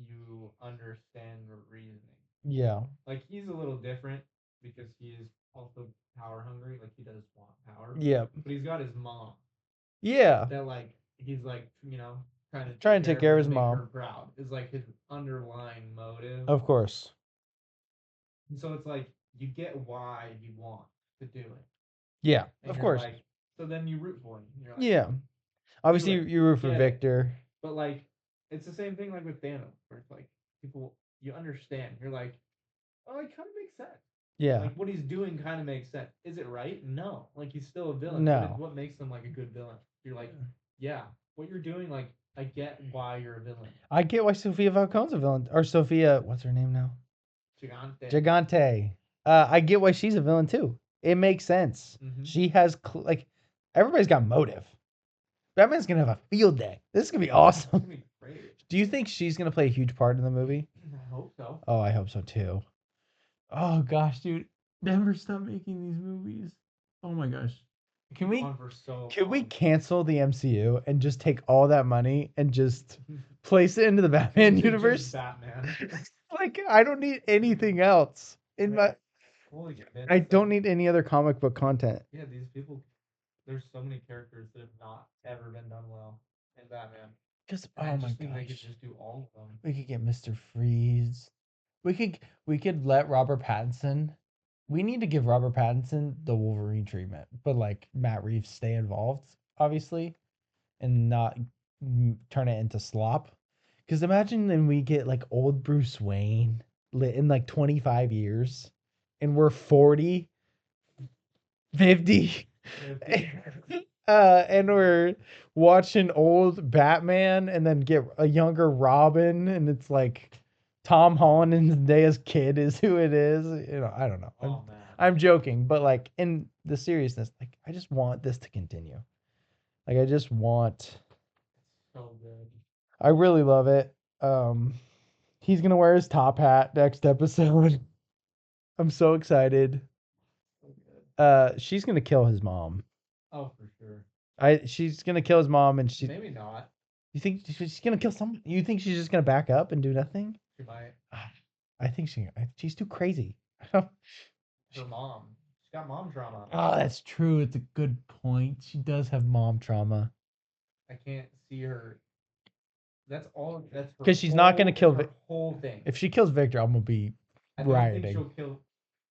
you understand the reasoning. Yeah. He's a little different because he is also power hungry. He does want power. Yeah. But he's got his mom. Yeah. That he's trying to take care of his mom. Her proud is his underlying motive. Of course. And so it's you get why you want to do it. Yeah, and of course. So then you root for him. You're yeah. Obviously, you root for Victor. But it's the same thing like with Thanos, where it's like people you understand. You're like, oh, it kind of makes sense. Yeah. Like what he's doing kind of makes sense. Is it right? No. Like he's still a villain, but it's No. what makes him like a good villain. You're like, yeah, what you're doing, like I get why you're a villain. I get why Sophia Falcone's a villain. Or Sophia, what's her name now? Gigante. Gigante. I get why she's a villain too. It makes sense. Mhm. She has like everybody's got motive. Batman's gonna have a field day. This is gonna be awesome. It's gonna be great. Do you think she's gonna play a huge part in the movie? I hope so. Oh, I hope so too. Oh gosh, dude, never stop making these movies. Oh my gosh. Can we On for so can we long. cancel the MCU and just take all that money and just place it into the Batman It's just universe? Batman. Like I don't need anything else in my. Holy shit. I don't need any other comic book content. Yeah, these people. There's so many characters that have not ever been done well in Batman. Just And oh I my just think they could gosh, just do all of them. we could get Mr. Freeze. We could let Robert Pattinson. We need to give Robert Pattinson the Wolverine treatment, but like Matt Reeves stay involved, obviously, and not turn it into slop. Because imagine then we get like old Bruce Wayne lit in like 25 years, and we're 40, 50, and we're watching old Batman, and then get a younger Robin, and it's like Tom Holland and Zendaya's kid is who it is. You know, I don't know. Oh man. I'm joking, but like in the seriousness, like I just want this to continue. Like I just want. So good. I really love it. He's gonna wear his top hat next episode. I'm so excited. So good. She's gonna kill his mom. Oh, for sure. She's gonna kill his mom, and she. Maybe not. You think she's gonna kill someone? You think she's just gonna back up and do nothing? She might. I think she's too crazy. Her mom. She's got mom trauma. Oh, that's true. It's a good point. She does have mom trauma. I can't see her. That's all. That's her 'Cause she's not gonna whole- kill it's her Vic- whole thing. If she kills Victor, I'm gonna be I don't think rioting. she'll kill,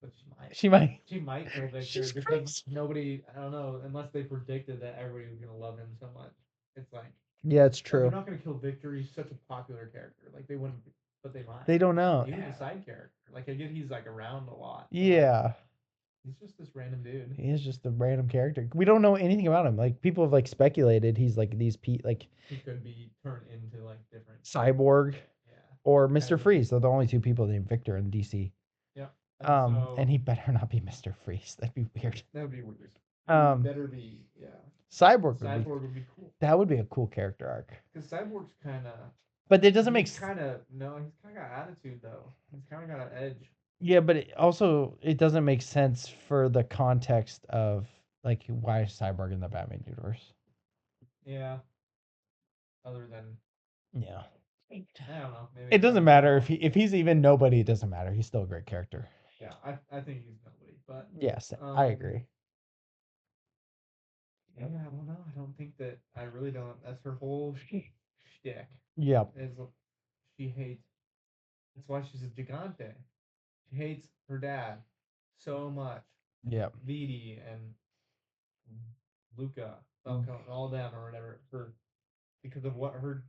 but she might. She might. She might kill Victor She's because crazy. nobody. I don't know unless they predicted that everybody was gonna love him so much. It's like Yeah, it's oh, true. they're not gonna kill Victor. He's such a popular character. Like they wouldn't, but they might. They don't know. Even a side character. Like I get he's like around a lot. but, like, Yeah. he's just this random dude. He is just a random character. We don't know anything about him. Like people have like speculated he's like these like He could be turned into like different. Cyborg Yeah. or Mr. of- Freeze. They're the only two people named Victor in DC. Yeah. And he better not be Mr. Freeze. That'd be weird. That would be weird. Um, Better be yeah. Cyborg Cyborg would be cool. that would be a cool character arc. Because Cyborg's kind of. But it doesn't make Kind of no. He's kind of got attitude though. He's kind of got an edge. yeah, but it doesn't make sense for the context of like why is Cyborg in the Batman universe. Yeah. Other than Yeah. I don't know. Maybe It doesn't matter if he's even nobody. It doesn't matter. He's still a great character. Yeah, I think he's nobody, but Yes, I agree. yeah, I don't know. I don't think that. I really don't. That's her whole shtick. Yep. Is she hates. That's why she's a gigante. She hates her dad so much. Yep. Vidi and Luca, Falcone, all them or whatever, because of what her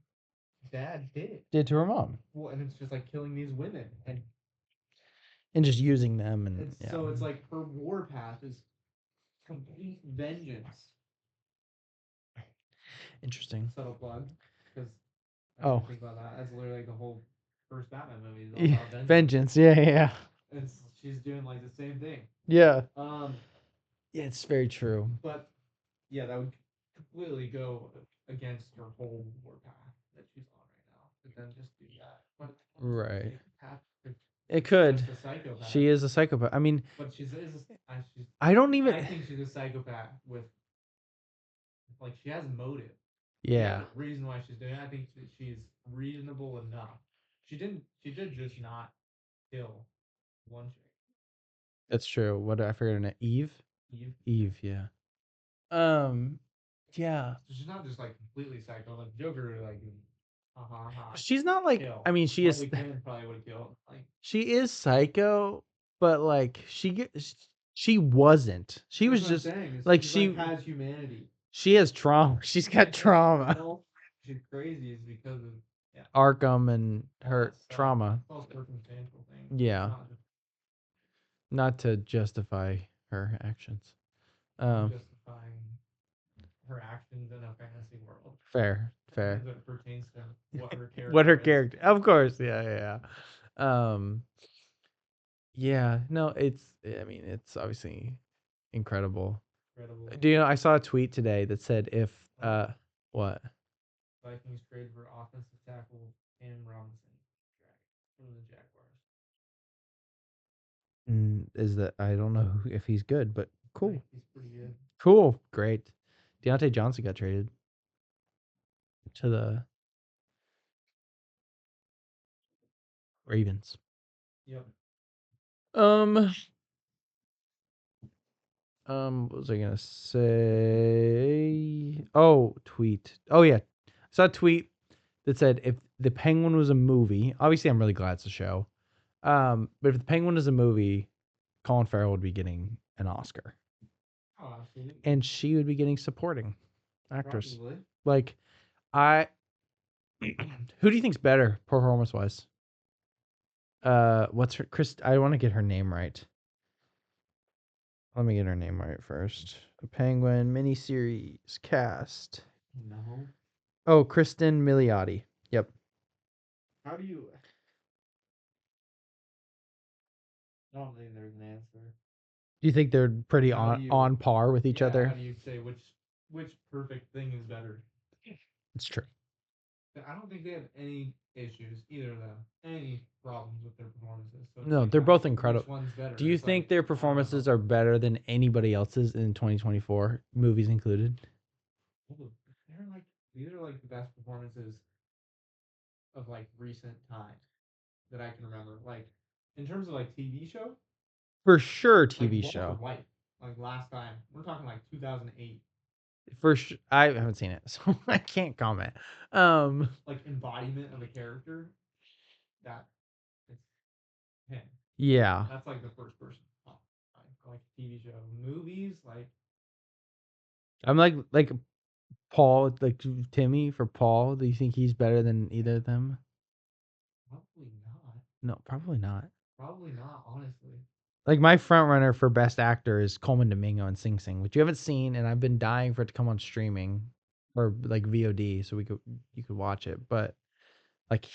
dad did. Did to her mom. Well, and it's just like killing these women, and just using them, and yeah. so it's like her war path is complete vengeance. Interesting. Subtle plug, because Oh. think about that. That's literally like the whole first Batman movie is all Yeah, about vengeance. vengeance. Yeah. She's doing like the same thing. Yeah. Yeah, it's very true. But yeah, that would completely go against her whole war path that she's on right now. But then just do that. But Right. to It could. just a psychopath. She is a psychopath. I mean, But she's I don't even. I think she's a psychopath with like she has motive. She Yeah. has a reason why she's doing it. I think that she's reasonable enough. She did just not kill one chick. That's true. What I forget her name. Eve. Eve. Yeah. Yeah. So she's not just like completely psycho. Like Joker, like She's not like. kill. I mean, she is. Harley Quinn probably would have killed. Like She is psycho, but like she wasn't. She was that's what I'm just saying, is like she's, she has humanity. she has trauma. She's got trauma. No, she's crazy is because of Arkham and All her that stuff. trauma. It's all circumstantial things. Yeah. Not just Not to justify her actions. Um, justifying her actions in a fantasy world. fair. As it pertains to what her character What her is. character? Of course, yeah. Yeah. No, it's. I mean, it's obviously incredible. Incredible. Do you know? I saw a tweet today that said if what Vikings trade for offensive tackle Cam Robinson from the Jaguars. is that? I don't know if he's good, but I cool, think he's pretty good. cool, great. Deontay Johnson got traded to the Ravens. Yep. Um. What was I gonna say? Oh, tweet. Oh yeah, I saw a tweet that said if the Penguin was a movie, obviously I'm really glad it's a show. But if the Penguin is a movie, Colin Farrell would be getting an Oscar, Oh, absolutely. and she would be getting supporting actress. Probably. Like, I, who do you think's better performance wise? What's her Chris? I want to get her name right. Let me get her name right first. The Penguin miniseries cast. No. Oh, Kristen Milioti. Yep. How do you? I don't think there's an answer. Do you think they're pretty How do you- on par with each How other? do you say which perfect thing is better? It's true. I don't think they have any issues, either of them, any problems with their performances. So No, they're both incredible. Which one's better? Do you It's think like, their I don't know. performances are better than anybody else's in 2024, movies included? They're like these are like the best performances of like recent time that I can remember. Like in terms of like TV show, For sure, like TV Walter show. White. Like last time, we're talking like 2008. For sure, I haven't seen it, so I can't comment. Like embodiment of a character. That it's him. Yeah, That's like the first person. Like TV show, movies, like I'm like Paul, like Timmy for Paul. Do you think he's better than either of them? probably not. No, probably not. Probably not, honestly. Like my front runner for best actor is Coleman Domingo in Sing Sing, which you haven't seen, and I've been dying for it to come on streaming or like VOD so you could watch it. But like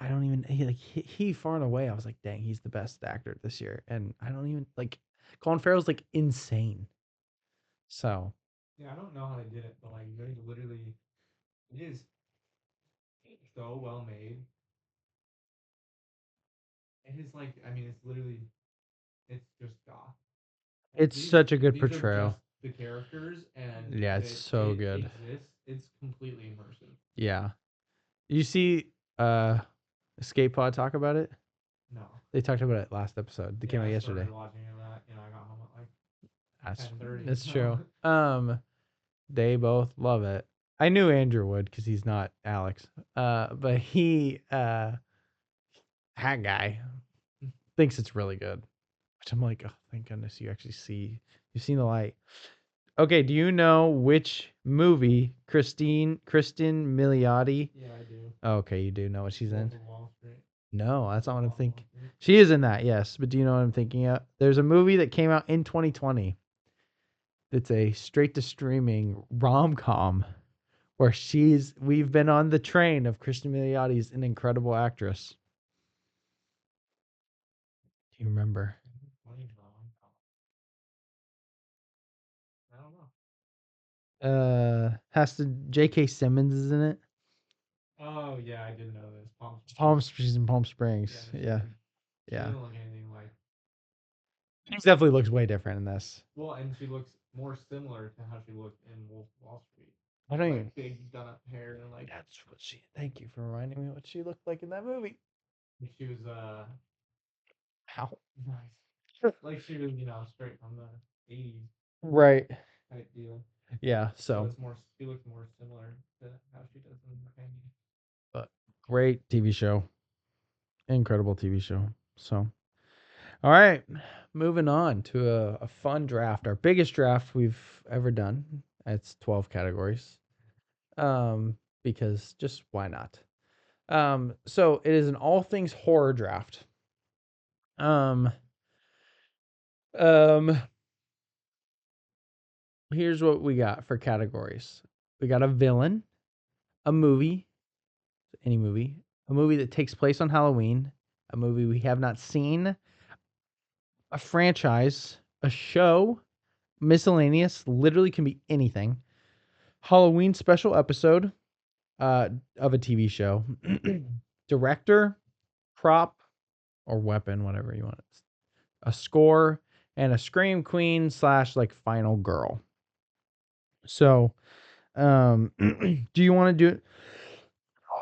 I don't even he far and away. I was like, dang, he's the best actor this year, and I don't even like Colin Farrell's like insane. So Yeah, I don't know how they did it, but like they literally, it is so well made. It is like, I mean, it's literally, it's just goth. it's These such a good these are portrayal. just the characters, and Yeah, it's so good. Exists. It's completely immersive. Yeah, you see, Escape Pod talk about it. No. They talked about it last episode. They came out I yesterday. started watching it. I got home at like That's 10:30. that's so. true. They both love it. I knew Andrew would because he's not Alex. But he hat guy thinks it's really good. Which I'm like, oh, thank goodness you've seen the light. Okay, do you know which movie Kristen Milioti? Yeah, I do. Oh, okay, you do know what she's in. Wolf of Wall Street. No, that's not what I'm Wolf of Wall thinking. Street. She is in that, yes, but do you know what I'm thinking of? There's a movie that came out in 2020. It's a straight to streaming rom com where we've been on the train of Kristen Miliotti's an incredible actress. Do you remember? I don't know. Has to J.K. Simmons is in it. Oh yeah, I did know this. She's in Palm Springs. Yeah. She doesn't look anything like. She definitely looks way different in this. Well, and she looks more similar to how she looked in Wolf of Wall Street. I don't like even. big done up hair and like. That's what she. Thank you for reminding me what she looked like in that movie. She was How? nice. Like she was straight from the 80s Right. type deal. Yeah. So So. it's more. She looks more similar to how she does in the Penny. But great TV show. Incredible TV show. So. All right, moving on to a fun draft, our biggest draft we've ever done. It's 12 categories. Because just why not? So it is an all things horror draft. Um, um, Here's what we got for categories. We got a villain, a movie, any movie, a movie that takes place on Halloween, a movie we have not seen, a franchise, a show, miscellaneous, literally can be anything, Halloween special episode of a TV show, director, prop, or weapon, whatever you want, a score, and a scream queen slash like final girl. So, do you want to do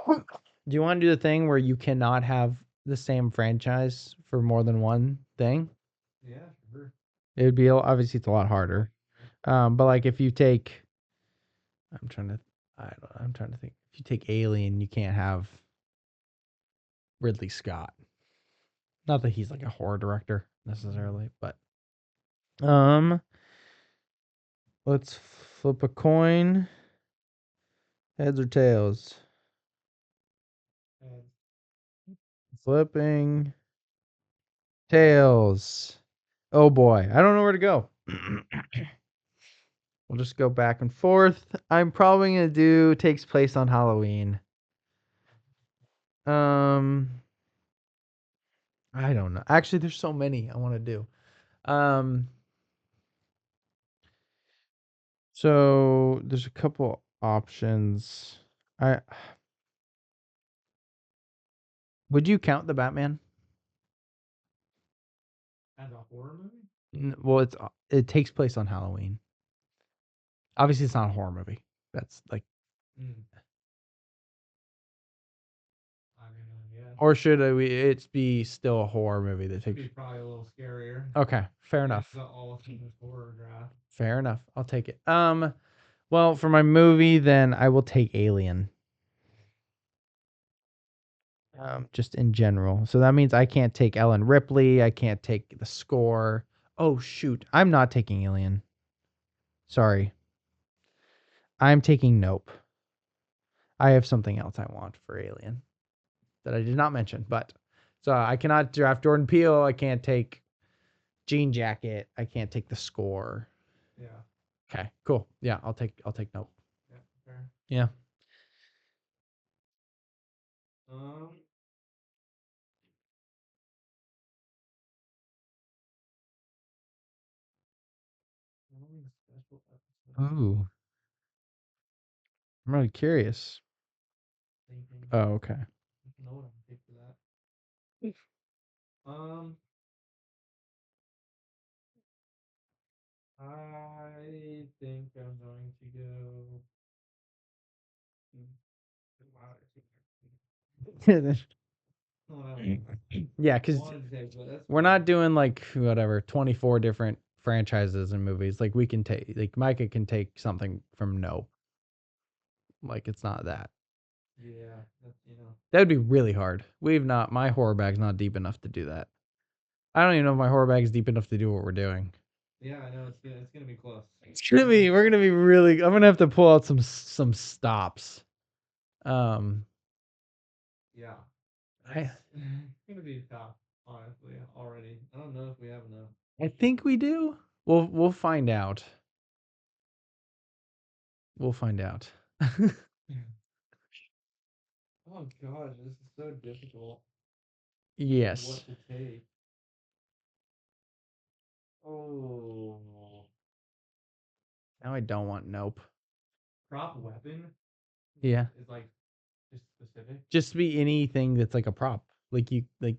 Do you want to do the thing where you cannot have the same franchise for more than one thing? Yeah, sure. It would be obviously it's a lot harder. But like if you take, I'm trying to, I don't know, I'm trying to think. If you take Alien, you can't have Ridley Scott. Not that he's like a horror director necessarily, but um, let's flip a coin. Heads or tails? And Flipping tails. Oh boy, I don't know where to go. We'll just go back and forth. I'm probably gonna do takes place on Halloween. Um, I don't know. Actually, there's so many I want to do. Um, so there's a couple options. I Would you count the Batman? as a horror movie? Well, it takes place on Halloween. Obviously, it's not a horror movie. That's like, Mm. I mean, yeah. or should it be still a horror movie that Should takes? be probably a little scarier. Okay, fair Yeah, enough. it's the all things horror draft. Fair enough. I'll take it. Well, for my movie, then I will take Alien. Just in general. So that means I can't take Ellen Ripley. I can't take the score. Oh shoot, I'm not taking Alien. Sorry, I'm taking Nope. I have something else I want for Alien that I did not mention, but so I cannot draft Jordan Peele. I can't take Jean Jacket. I can't take the score. Yeah. Okay, cool. Yeah, I'll take Nope. Yeah. Fair. Yeah. Um. Halloween special episode. Ooh, I'm really curious. Thinking. Oh, okay. I know what I'm gonna pick for that. I think I'm going to go. Hmm, wow, Yeah, because wanted to take, but that's we're fine. not doing like whatever 24 different franchises and movies. Like we can take like Micah can take something from No. Like it's not that. Yeah, that's That would be really hard. My horror bag's not deep enough to do that. I don't even know if my horror bag is deep enough to do what we're doing. Yeah, I know it's gonna be close. We're gonna be really I'm gonna have to pull out some stops. Um Yeah, I it's gonna be tough, honestly. Already, I don't know if we have enough. I think we do. We'll find out. We'll find out. Oh gosh, this is so difficult. Yes. What to take? Oh, Now I don't want Nope. prop weapon Yeah. is like just specific. Just be anything that's like a prop. Like you like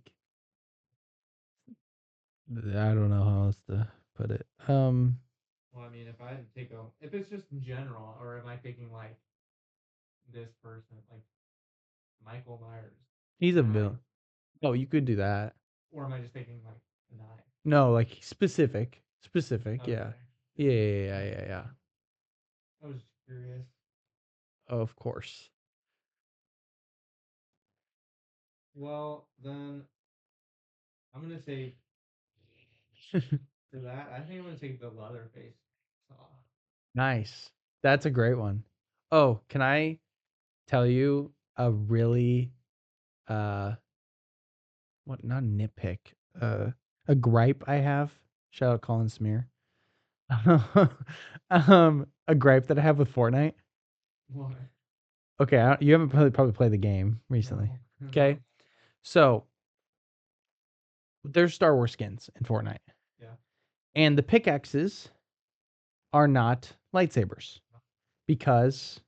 I don't know how else to put it. Well, I mean, if I had to take if it's just in general, or am I taking like this person, like Michael Myers, He's a knife, villain. Oh, you could do that. or am I just taking like a knife? No, like specific. Specific, Okay. yeah. Yeah. I was just curious. Of course. Well, then I'm gonna take for that. I think I'm gonna take the Leatherface saw. Nice. That's a great one. Oh, can I tell you a really what, not nitpick, a gripe I have. Shout out Colin Smear. A gripe that I have with Fortnite. What? Okay, you haven't probably played the game recently. No. Okay, so there's Star Wars skins in Fortnite. Yeah. And the pickaxes are not lightsabers because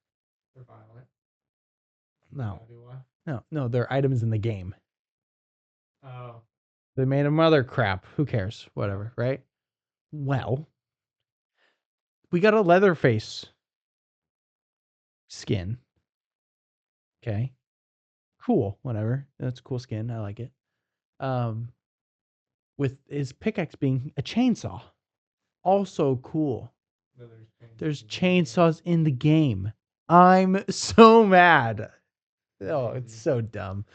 They're violent. no, Gotta do what? no, they're items in the game. Oh. They made them other crap. Who cares? Whatever, right? Well, we got a Leatherface skin. Okay. Cool. Whatever. That's a cool skin. I like it. With his pickaxe being a chainsaw. Also cool. No, There's chainsaws chainsaws in the game. I'm so mad. Oh, it's Lazy. so dumb.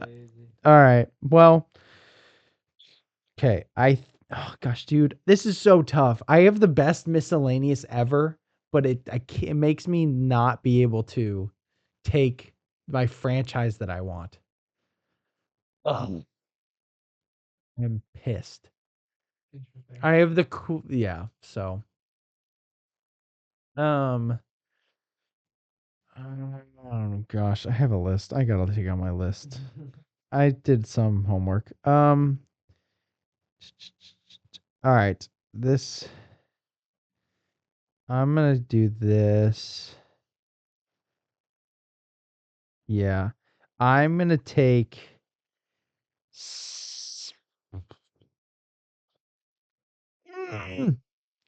Lazy. All right. Well, okay. Oh gosh, dude, this is so tough. I have the best miscellaneous ever, but it makes me not be able to take my franchise that I want. Ugh. I'm pissed. Interesting. I have the cool, yeah. So, um, oh gosh, I have a list. I gotta take out my list. I did some homework. All right. This I'm gonna do this. Yeah. I'm gonna take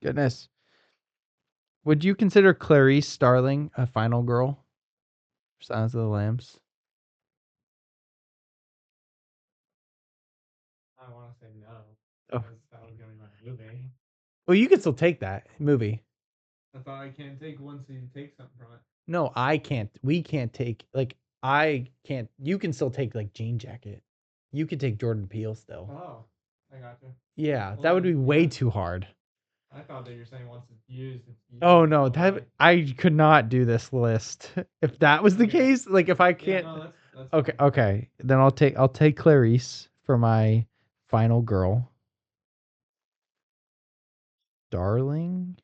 goodness. Would you consider Clarice Starling a final girl? Silence of the Lambs. I want to say no. Oh. Because that was going to be my movie. Well, you can still take that movie. I thought I can't take one so you take something from it. No, I can't. We can't take, like, I can't. You can still take, like, Jean Jacket. You could take Jordan Peele still. Oh, I got you. Yeah, Well, that would be then, way yeah. too hard. I thought that you're saying once it's used, it's used. Oh no, It's all right. I could not do this list if that was the Okay. case. Like if I Yeah, can't. no, that's Okay, fine. okay. Then I'll take Clarice for my final girl. Darling.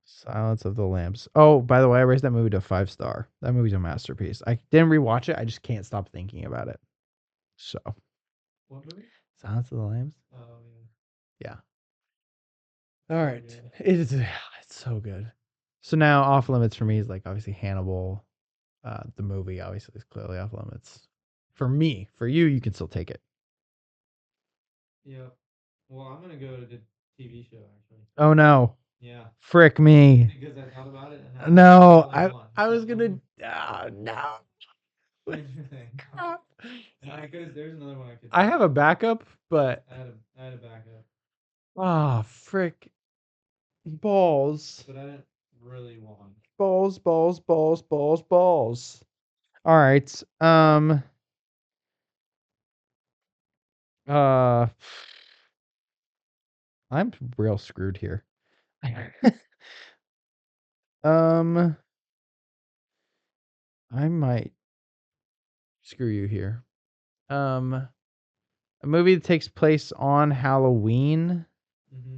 Silence of the Lambs. Oh, by the way, I raised that movie to 5-star. That movie's a masterpiece. I didn't rewatch it. I just can't stop thinking about it. So, What movie? Silence of the Lambs. Oh Yeah. yeah. All So right. good. It's so good. So now off limits for me is like obviously Hannibal. The movie obviously is clearly off limits. For me, for you, you can still take it. Yep. Well, I'm gonna go to the TV show actually. Oh no. Yeah. Frick me. Because I thought about it and No, only one. I was So- gonna. No. Interesting. Crap. I could. There's another one I could. I have a backup, but I had a backup, frick balls, but I didn't really want. balls, balls, balls, balls, balls. All right. Uh, I'm real screwed here. um, I might screw you here. A movie that takes place on Halloween. Mm-hmm.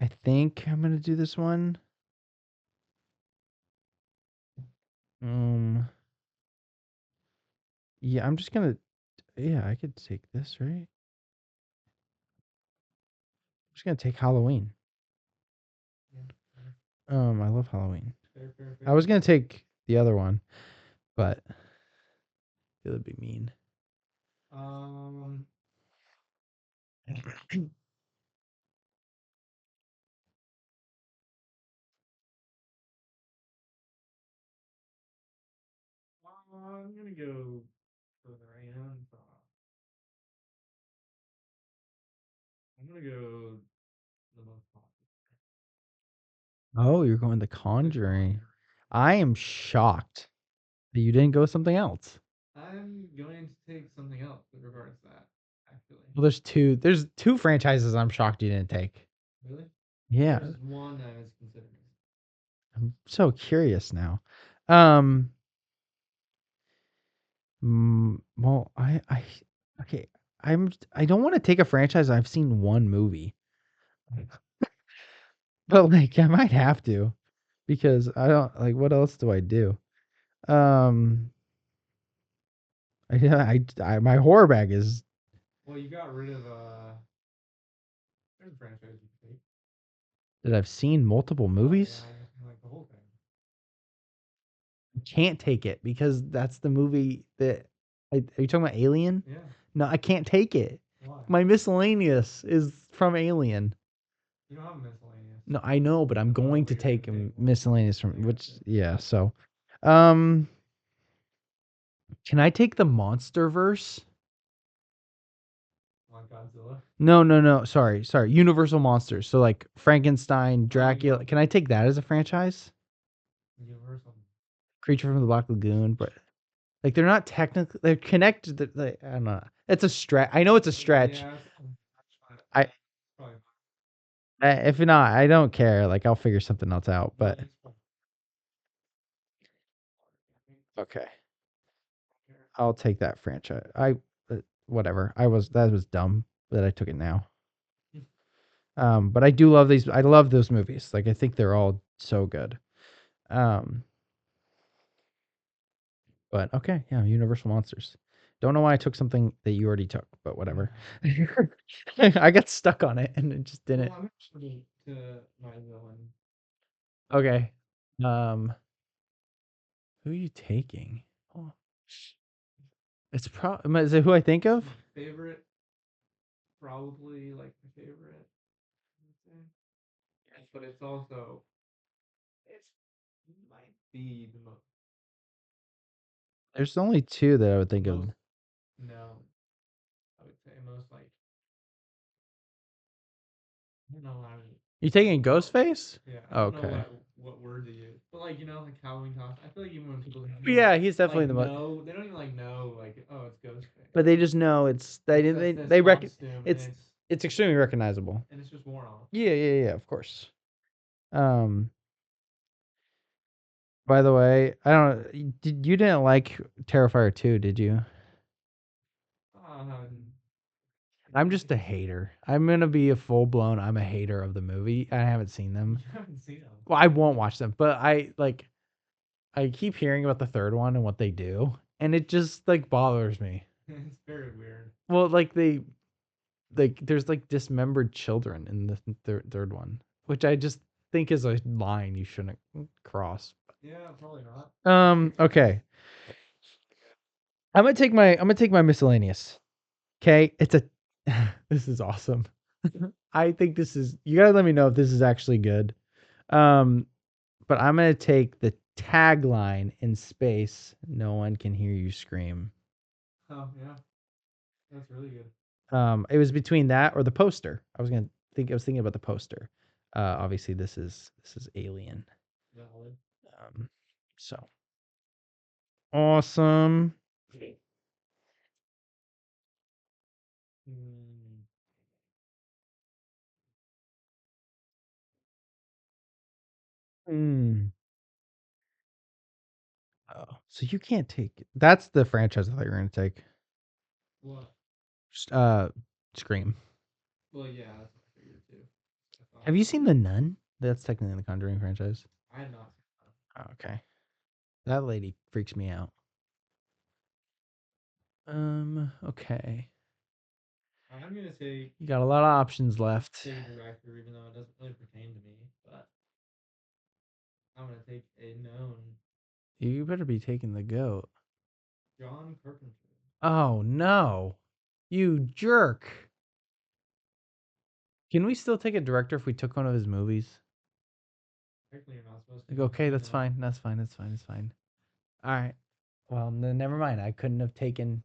I think I'm gonna do this one. Yeah, I'm just gonna. Yeah, I could take this, right? I'm just gonna take Halloween. Yeah. I love Halloween. Fair. I was gonna take the other one, but it would be mean. Um. I'm gonna go further in. I'm gonna go the most popular. Oh, you're going The The Conjuring. Conjuring. I am shocked that you didn't go with something else. I'm going to take something else with regards to that. Actually. Well, there's two franchises I'm shocked you didn't take. Really? Yeah, There's one I was considering. I'm so curious now. Um, Well, okay. I don't want to take a franchise I've seen one movie, but like I might have to because I don't like what else do I do? Um, my horror bag is Well, you got rid of there's a franchise you can take. that I've seen multiple movies. Oh, yeah, I like the whole thing. Can't take it because that's the movie that. Are you talking about Alien? Yeah. No, I can't take it. Why? My miscellaneous is from Alien. You don't have a miscellaneous. No, I know, but I'm Oh, going but to you're gonna take take one. miscellaneous from I which, gotcha. yeah. So, um, can I take the Monster Verse? Like Godzilla. No. Sorry. Universal monsters. So like Frankenstein, Oh, Dracula. go Can I take that as a franchise? Universal. Creature from the Black Lagoon, but like they're not technically they're connected. I don't know. It's a stretch. I know it's a stretch. Yeah, I probably. if not, I don't care. Like I'll figure something else out. But okay, I'll take that franchise. Whatever. That was dumb that I took it now. But I do love these. I love those movies. Like I think they're all so good. Um, but okay, yeah, Universal Monsters. Don't know why I took something that you already took, but whatever. I got stuck on it and it just didn't. Well, I'm actually to my villain. Okay. Who are you taking? Oh, it's is it who I think of? Favorite, probably like my favorite. But it's also it's might be the most There's only two that I would think of. most known. I would say most like I don't know how to. You taking Ghostface? Yeah, I don't know Okay. what word to use, but like like Halloween costume. I feel like even when people don't Yeah, he's definitely like the most. know, they don't even like know like oh it's Ghostface. But they just know it's That's this they reckon costume it's it's extremely recognizable. and it's just worn off. Yeah, of course. Um, by the way, I don't you didn't like Terrifier 2, did you? I'm just a hater. I'm gonna be a full blown. I'm a hater of the movie. I haven't seen them. You haven't seen them. Well, I won't watch them, but I keep hearing about the third one and what they do, and it just like bothers me. It's very weird. Well, there's like dismembered children in the third one, which I just think is a line you shouldn't cross. Yeah, probably not. Okay. I'm gonna take my miscellaneous. Okay, it's a this is awesome. I think this is you gotta let me know if this is actually good. Um, but I'm gonna take the tagline in space. No one can hear you scream. Oh yeah, that's really good. It was between that or the poster. I was thinking about the poster. Obviously this is Alien. Valid. So awesome. Hmm. Hmm. Oh, so you can't take that's the franchise I thought you were gonna take. What? Uh, Scream. Well, yeah, that's what I figured too. Have you seen The Nun? That's technically the Conjuring franchise. I had not seen Oh, okay. That lady freaks me out. Okay. that. I'm gonna take You got a lot of options left. take a director, even though it doesn't really pertain to me. But I'm gonna take a known You better be taking the goat. John Carpenter. Oh no. You jerk. Can we still take a director if we took one of his movies? Technically, you're not supposed to. Like, okay, that's No. fine. That's fine. All right. Well, then never mind. I couldn't have taken.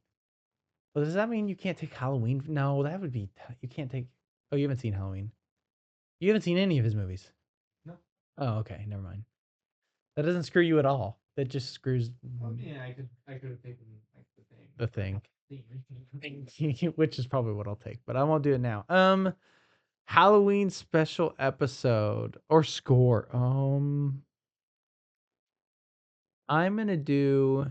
Well, does that mean you can't take Halloween? No, that would be. You can't take. Oh, you haven't seen Halloween. You haven't seen any of his movies. No. Oh, okay. Never mind. That doesn't screw you at all. That just screws Yeah, I could have taken like the thing. thing. Which is probably what I'll take, but I won't do it now. Halloween special episode or score. I'm gonna do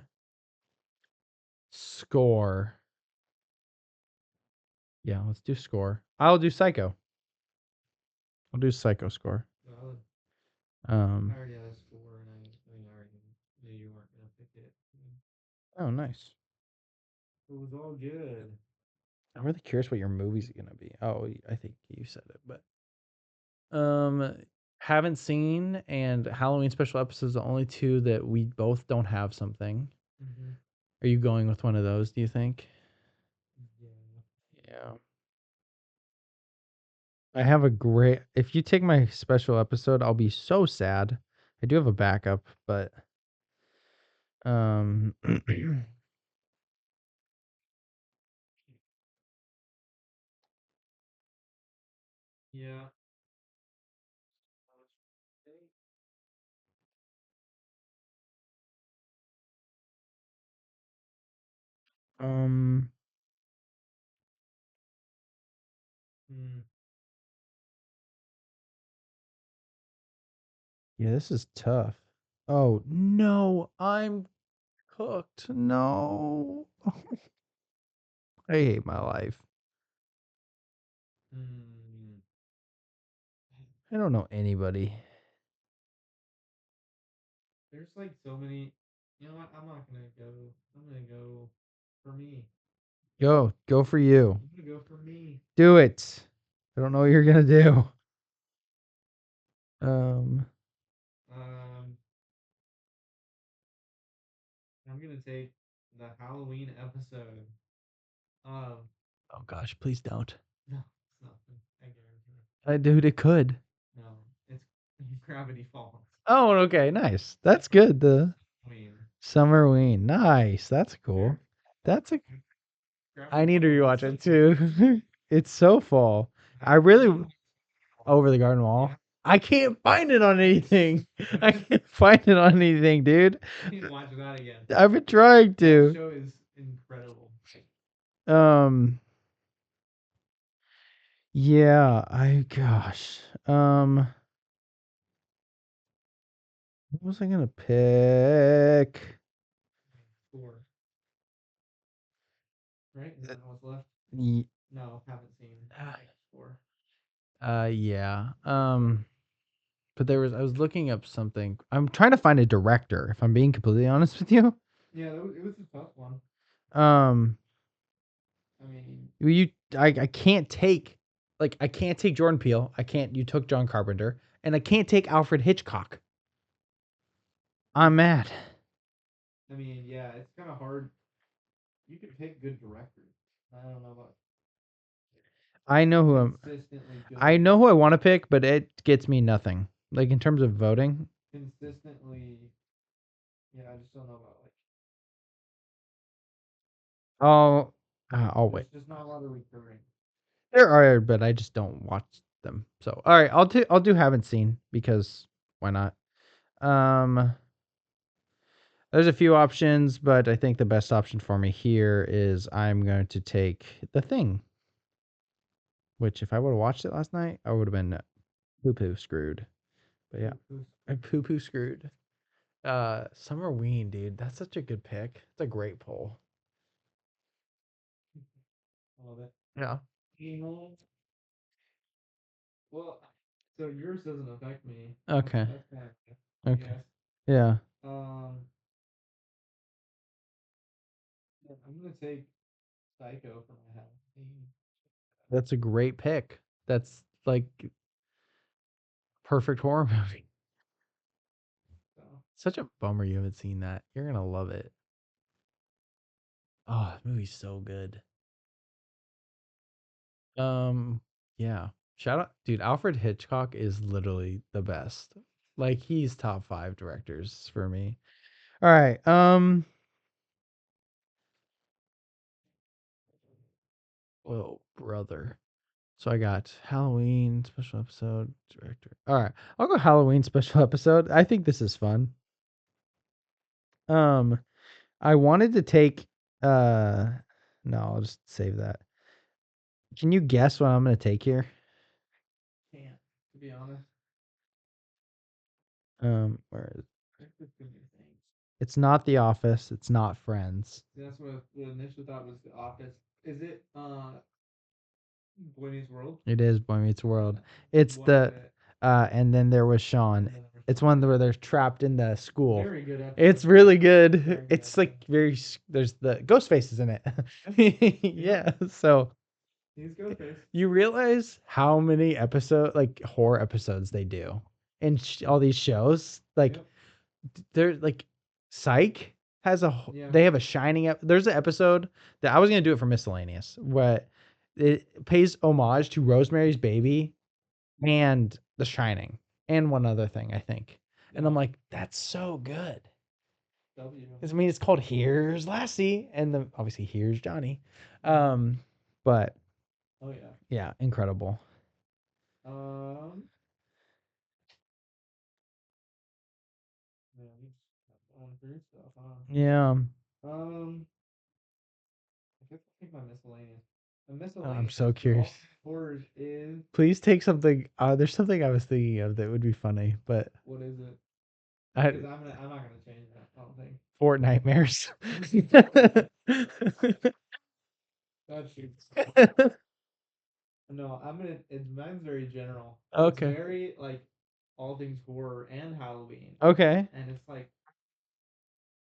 Score. Yeah, let's do score. I'll do Psycho. I'll do Psycho score. Valid. Um. I already had a score, and I already knew you weren't gonna pick it. Oh, nice. It was all good. I'm really curious what your movie's gonna be. Oh, I think you said it, but haven't seen, and Halloween special episodes are the only two that we both don't have something. Mm-hmm. Are you going with one of those? Do you think? Yeah. Yeah. I have a great. If you take my special episode, I'll be so sad. I do have a backup, but um, Yeah. um, Mm. yeah, this is tough. Oh no, I'm cooked. No, I hate my life. Mm. I don't know anybody. There's like so many. You know what? I'm not gonna go. I'm gonna go for me. Go for you. I'm gonna go for me. Do it. I don't know what you're gonna do. Um, Um, I'm gonna take the Halloween episode. Um, oh gosh, please don't. no, it's nothing. I guarantee. Dude, it could. No, it's Gravity Falls. Oh, okay, nice. That's good. The Queen. Summerween, nice. That's cool. That's a. I Gravity need to Falls rewatch is it such a good too. It's so fall. I Have you really seen over the garden wall. Yeah. I can't find it on anything. I can't find it on anything, dude. You need to watch that again. I've been trying That to. show is incredible. Um. Yeah. I gosh. What was I gonna pick? Four. Right? Isn't that what's left? Ye- No, haven't seen. Four. Yeah. But I was looking up something. I'm trying to find a director, if I'm being completely honest with you. Yeah, it was a tough one. Um, I mean, I can't take, I can't take Jordan Peele. You took John Carpenter, and I can't take Alfred Hitchcock. I'm mad. yeah, it's kind of hard. You could pick good directors. I don't know about I know who consistently good. I know who I want to pick, but it gets me nothing. Like in terms of voting. Consistently. Yeah, I just don't know about like. I'll wait. There's just not a lot of recurring. There are, but I just don't watch them. So, all right, I'll do haven't seen because why not? Um, there's a few options, but I think the best option for me here is I'm going to take The Thing, which if I would have watched it last night, I would have been poo poo screwed. But yeah, I'm poo poo screwed. Summer Ween, dude, that's such a good pick. It's a great poll. I love it. Yeah. Well, so yours doesn't affect me. Okay. That's kind of, I Okay. guess. Yeah. Yeah, I'm gonna take Psycho for my house. That's a great pick. That's like perfect horror movie. So Such a bummer you haven't seen that. You're gonna love it. Oh, that movie's so good. Yeah. Shout out, dude. Alfred Hitchcock is literally the best. Like he's top 5 directors for me. All right. Whoa, brother. So I got Halloween special episode director. All right, I'll go Halloween special episode. I think this is fun. Um, I wanted to take. No, I'll just save that. Can you guess what I'm gonna take here? can't, to be honest. Where is? There's just too many things. It's not The Office. It's not Friends. See, that's what I initially thought was The Office. Is it Boy Meets World? It is Boy Meets World. Yeah. It's One the bit. and then there was Sean. And then there was It's Sean, one yeah. where they're trapped in the school. Very good episode. It's really good. Very good It's like episode. very there's the Ghostface is in it. Yeah. So He's Ghostface. you realize how many like horror episodes they do in all these shows? Like Yep. they're like Psych has Yeah. they have a Shining there's an episode that I was gonna do it for miscellaneous, but it pays homage to Rosemary's Baby and The Shining and one other thing I think, and I'm Yeah. like, that's so good. W. 'Cause, I mean, it's called Here's Lassie, and then obviously Here's Johnny. But Oh yeah. yeah, incredible. Yeah, he's going through stuff, huh? Yeah, I guess I'll take my miscellaneous. The I'm miscellaneous so for curious. all horrors is Please take something. There's something I was thinking of that would be funny, but what is it? I Because I'm not gonna change that. I don't think. Fort Nightmares. That shoots. No, I'm gonna. Mine's very general. Okay. It's very like all things horror and Halloween, Okay. and it's like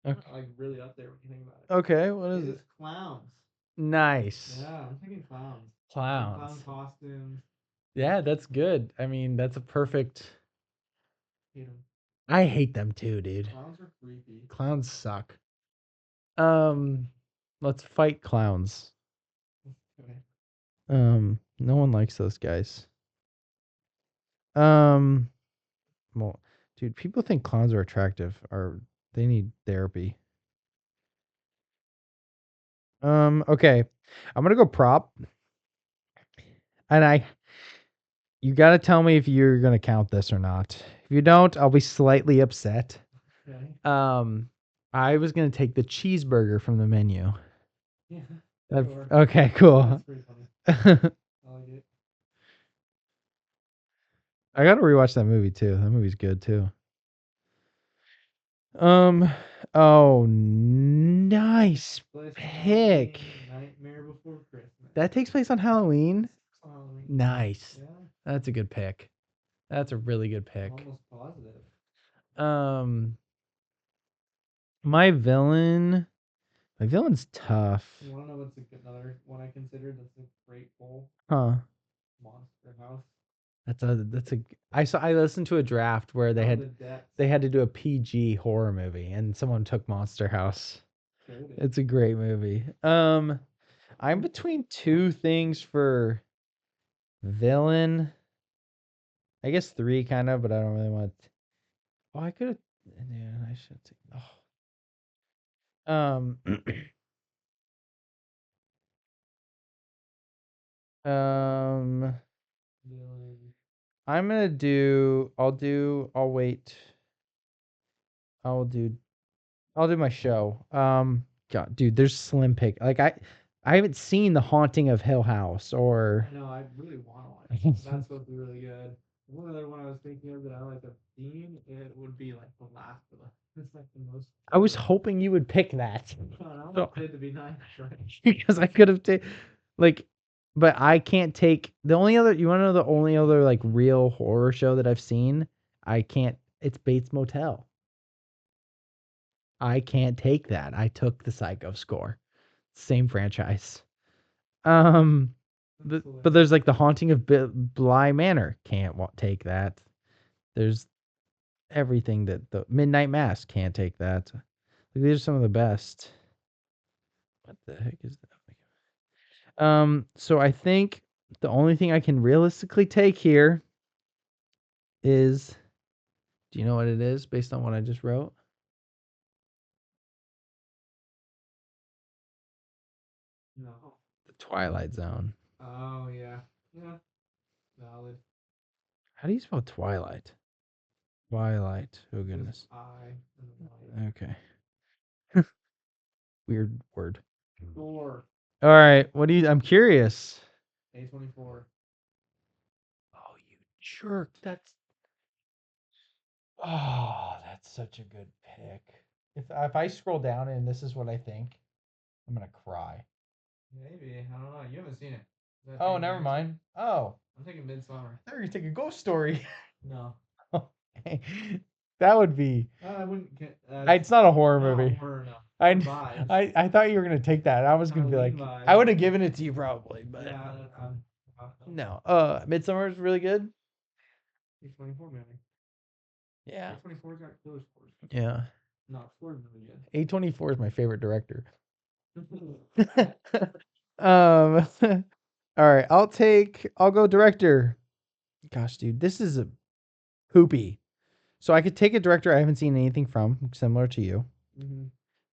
Okay. like really up there when you think about it. Okay. What is It it? is clowns. Nice. Yeah, I'm thinking clowns. Like clown Clowns. costumes. Yeah, that's good. I mean, that's a perfect. Hate 'em. I hate them too, dude. Clowns are creepy. Clowns suck. Um, let's fight clowns. Okay. No one likes those guys. Um, well, dude, people think clowns are attractive or they need therapy. Okay. I'm gonna go prop. And you gotta tell me if you're gonna count this or not. If you don't, I'll be slightly upset. Okay. I was gonna take the cheeseburger from the menu. Yeah. That- Sure. Okay, cool. That's pretty funny. I like it. I gotta rewatch that movie too. That movie's good too. Um. Oh, nice Place on pick. Halloween, Nightmare Before Christmas. That takes place on Halloween. On Halloween. Nice. Yeah, That's a good pick. That's a really good I'm pick. almost positive. Um, my villain. My villain's tough. You want to know what's another one I consider that's a great pull? Huh. Monster House. I listened to a draft where they Out of had the depths. they had to do a PG horror movie and someone took Monster House. Showed it. It's a great movie. I'm between two things for villain. I guess three kind of, but I don't really want. Oh, I could have. Yeah, I should take. Oh. Um. Villain. I'm gonna do. I'll wait. I'll do. I'll do my show. God, dude, there's slim pick. Like I haven't seen The Haunting of Hill House or. I know, I really want to watch it. That's supposed to be really good. One other one I was thinking of that I like a theme, it would be like The Last of Us. It's like the most. I was hoping you would pick that. I So- wanted it to be nice, right? Because I could have taken like, but I can't take the only other. You want to know the only other like real horror show that I've seen? I can't. It's Bates Motel. I can't take that. I took the Psycho score. Same franchise. But there's like The Haunting of Bly Manor. Can't take that. There's everything that the Midnight Mass can't take that. Like, these are some of the best. What the heck is that? So I think the only thing I can realistically take here is, do you know what it is based on what I just wrote? No. The Twilight Zone. Oh yeah. Yeah. Valid. How do you spell Twilight? Twilight. Oh goodness. Just I and then light. Okay. Weird word. Score. All right. What do you? I'm curious. A24. Oh, you jerk. That's. Oh, that's such a good pick. If I scroll down and this is what I think, I'm gonna cry. Maybe. I don't know. You haven't seen it. Is that Oh, taking never Midsummer? mind. Oh, I'm taking Midsummer. I thought you were gonna take a ghost story. No. Okay. That would be. I wouldn't get. It's not a horror not movie. horror, no. I, Vibes. I thought you were gonna take that. I was gonna be like, Halloween I vibes. would have given it to you probably, but Yeah. no. Midsummer is really good. A24 movie. Yeah. A24's got killer scores. Yeah. No, scores really good. A24 is my favorite director. Yeah. All right, I'll go director. Gosh, dude, this is a poopy. So I could take a director I haven't seen anything from, similar to you.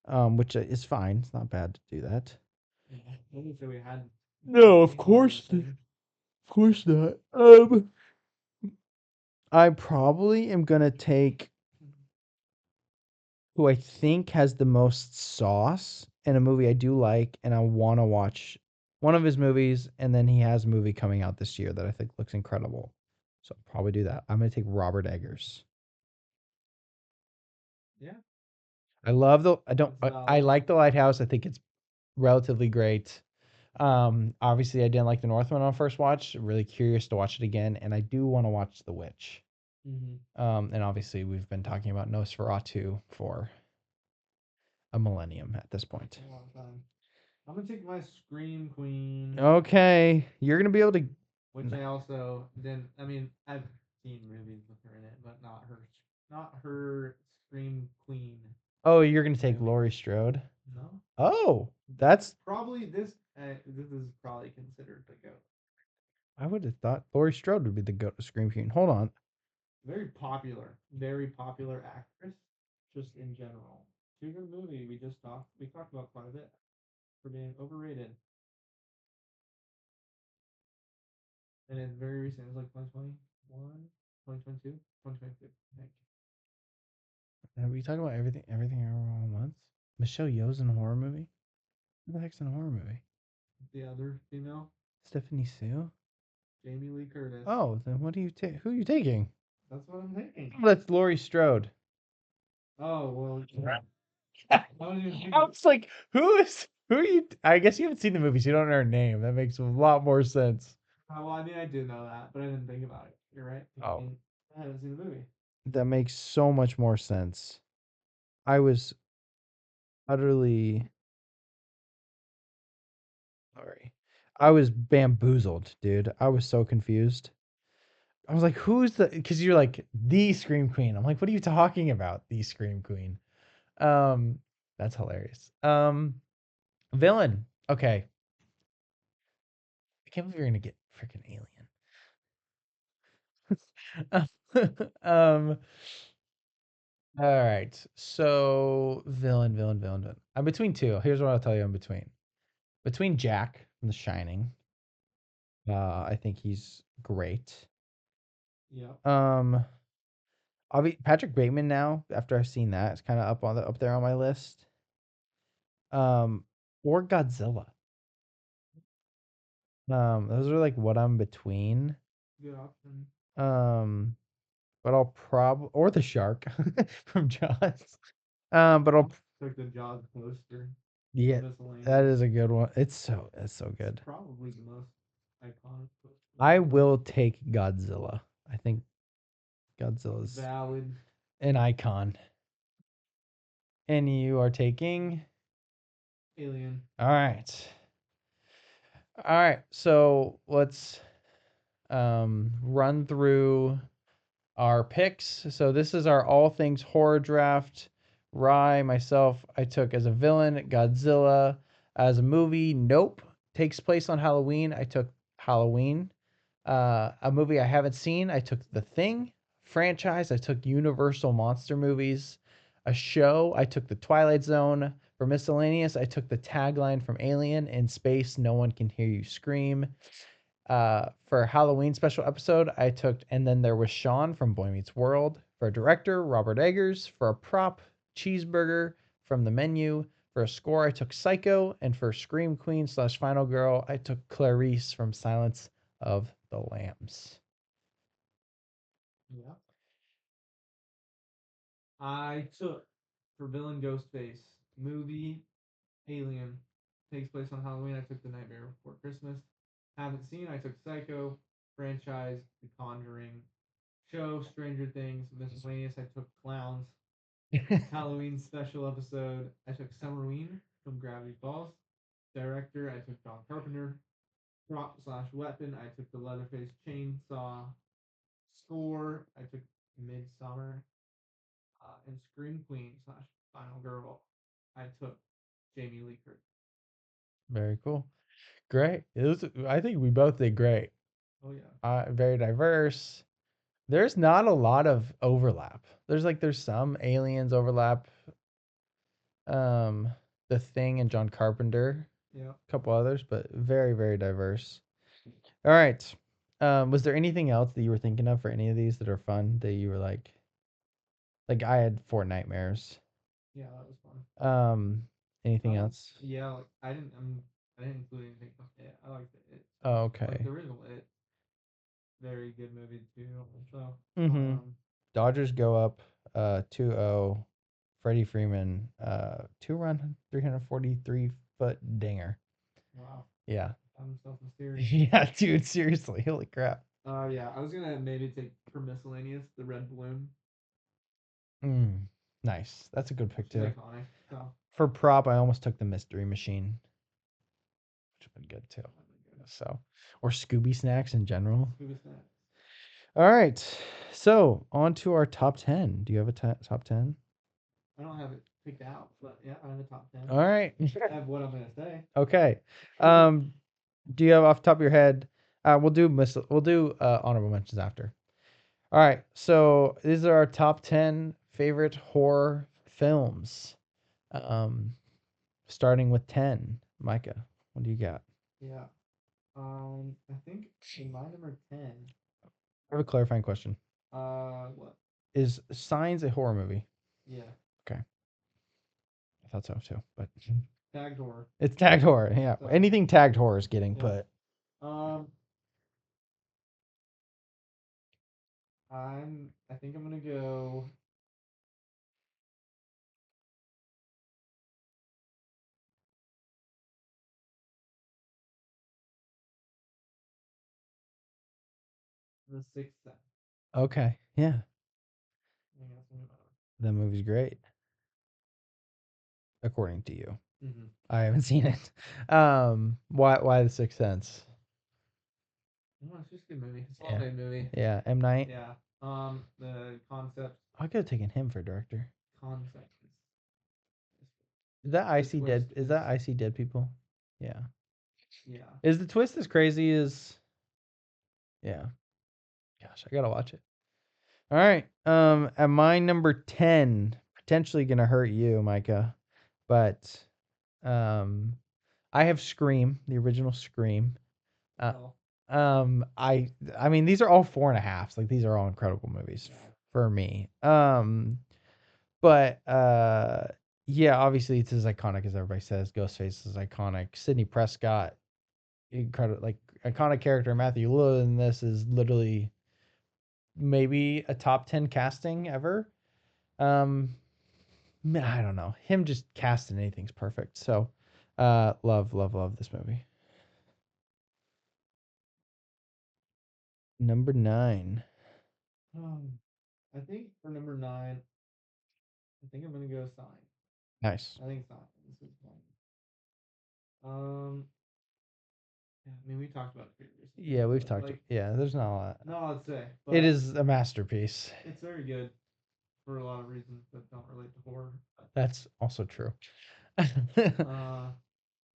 Which is fine. It's not bad to do that. Let me say we had. No, of course not. I probably am gonna take who I think has the most sauce in a movie I do like, and I want to watch one of his movies, and then he has a movie coming out this year that I think looks incredible. So I'll probably do that. I'm gonna take Robert Eggers. Yeah. I love the. I don't. That's I valid. like the Lighthouse. I think it's relatively great. Obviously, I didn't like the Northman on first watch. Really curious to watch it again, and I do want to watch The Witch. And obviously, we've been talking about Nosferatu for a millennium at this point. A long time. I'm gonna take my Scream Queen. Okay, you're gonna be able to. Which I also didn't. I mean, I've seen movies with her in it, but not her Scream Queen. Oh, you're gonna take movie. Laurie Strode. No. Oh, that's. Probably this. This is probably considered the goat. I would have thought Laurie Strode would be the goat of Scream Queen. Hold on. Very popular actress, just in general. Too good movie. We talked about quite a bit for being overrated. And it's very recent. It's like 2021, 2022, 2022, I think. Are we talking about everything all at once? Michelle Yeoh's in a horror movie. Who the heck's in a horror movie? The other female, Stephanie Sue. Jamie Lee Curtis. Oh, then what do you take? Who are you taking? That's what I'm thinking. Oh, that's Laurie Strode. Oh, well, yeah. I was like, who are you? I guess you haven't seen the movie, so you don't know her name. That makes a lot more sense. Well, I mean, I did know that, but I didn't think about it. You're right. Oh. I haven't seen the movie. That makes so much more sense. I was utterly sorry. I was bamboozled, dude. I was so confused. I was like, who's the? Because you're like the Scream Queen. I'm like, what are you talking about? The Scream Queen. That's hilarious. Villain. Okay. I can't believe you're gonna get freaking Alien. All right. So villain. I'm between two. Here's what I'll tell you. I'm between Jack from The Shining. I think he's great. Yeah. Patrick Bateman now. After I've seen that, it's kind of up there on my list. Or Godzilla. Those are like what I'm between. Good option. But I'll or the shark from Jaws. But I'll Like the Jaws poster. yeah, that is a good one. It's so good. It's probably the most iconic poster. I will take Godzilla. I think Godzilla's valid. an icon. And you are taking Alien. All right. All right. So let's run through our picks. So this is our all things horror draft. Rye, myself, I took as a villain Godzilla. As a movie, Nope. Takes place on Halloween. I took Halloween. A movie I haven't seen, I took The Thing. Franchise, I took Universal Monster Movies. A show, I took The Twilight Zone. For miscellaneous, I took the tagline from Alien: "In space, no one can hear you scream." For Halloween special episode, I took "And Then There Was Sean" from Boy Meets World. For a director, Robert Eggers. For a prop, Cheeseburger from The Menu. For a score, I took Psycho. And for Scream Queen / Final Girl, I took Clarice from Silence of the Lambs. Yeah. I took for villain Ghostface. Movie Alien takes place on Halloween. I took The Nightmare Before Christmas. Haven't seen. I took Psycho. Franchise The Conjuring. Show Stranger Things. Miscellaneous. I took Clowns. Halloween special episode. I took Summerween from Gravity Falls. Director. I took John Carpenter. Prop slash weapon. I took the Leatherface Chainsaw. Score. I took Midsummer. And Scream Queen slash Final Girl. I took Jamie Lee Curtis. Very cool. Great. I think we both did great. Oh yeah. Very diverse. There's not a lot of overlap. There's some aliens overlap. Um, The Thing and John Carpenter, Yeah. a couple others, but very, very diverse. All right. Was there anything else that you were thinking of for any of these that are fun that you were like I had Four Nightmares. Yeah, that was fun. Anything else? Yeah, like I didn't include anything from it. I liked it. Oh, Like okay. the original It. Very good movie too. So Mm-hmm. Dodgers go up 2-0. Freddie Freeman, 2-run, 343-foot dinger. wow. Yeah. Found himself mysterious. Yeah, dude, seriously. Holy crap. Yeah, I was gonna maybe take for miscellaneous the red balloon. Nice. That's a good pick She's too. iconic. So For prop, I almost took the Mystery Machine, which would been good too. So, or Scooby Snacks in general. Scooby Snacks. All right. So, on to our top 10. Do you have a top 10? I don't have it picked out, but yeah, I have a top 10. All right. I have what I'm gonna say. Okay. Do you have off the top of your head? We'll do honorable mentions after. All right. So these are our top 10 favorite horror films. Um, Starting with 10. Micah, what do you got? Yeah. I think in my number 10. I have a clarifying question. What? Is Signs a horror movie? Yeah. Okay. I thought so too, but Tagged horror. it's tagged horror. Yeah. So, Anything tagged horror is getting yeah. put. I think I'm gonna go. The Sixth Sense. Okay. Yeah. I think that's gonna That movie's great, according to you. Mm-hmm. I haven't seen it. Why The Sixth Sense? No, it's just a good movie. It's a Yeah. well-made movie. Yeah, M. Night. Yeah. The concept. I could have taken him for director. Concept Is that I the See twist Dead? Is that is- I See Dead People? Yeah. Yeah. Is the twist as crazy as? Yeah. Gosh, I gotta watch it. All right. At my number 10, potentially gonna hurt you, Micah, but I have Scream, the original Scream. Oh. I mean, these are all 4.5s. Like, these are all incredible movies for me. But yeah, obviously it's as iconic as everybody says. Ghostface is iconic. Sidney Prescott, incredible, like iconic character. Matthew Lillard in this is literally maybe a top 10 casting ever. I don't know. Him just casting anything's perfect. So, love this movie. Number 9. I think for number 9, I think I'm gonna go Sign. Nice. I think Sign. This is fun. Yeah, I mean we talked about it previously. Yeah, we've but, talked. like, Yeah, there's not a lot. not a lot to say. But It is a masterpiece. It's very good for a lot of reasons that don't relate to horror. That's also true.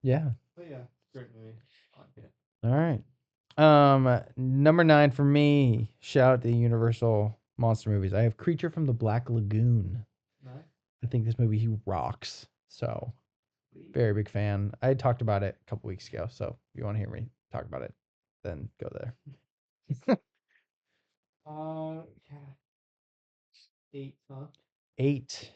Yeah. But yeah, great movie. I like it. All right. Number 9 for me. Shout out to the Universal monster movies. I have Creature from the Black Lagoon. Nice. I think this movie he rocks. So, very big fan. I had talked about it a couple weeks ago. So, if you want to hear me talk about it, then go there. Yeah. 8, huh? 8.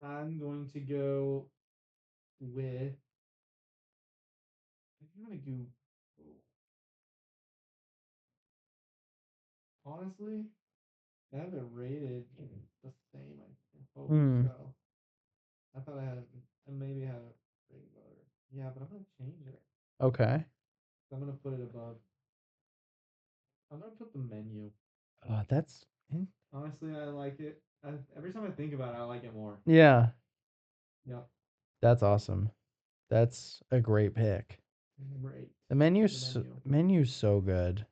I'm going to go with. I'm gonna go. Honestly, I have it rated the same. I hope Hmm. so. I thought I maybe had it rated lower. Yeah, but I'm gonna change it. Okay. I'm gonna put it above. I'm gonna put the menu. That's Honestly, I like it. Every time I think about it, I like it more. yeah. Yep. That's awesome. That's a great pick. Number 8. The The menu. menu's so good.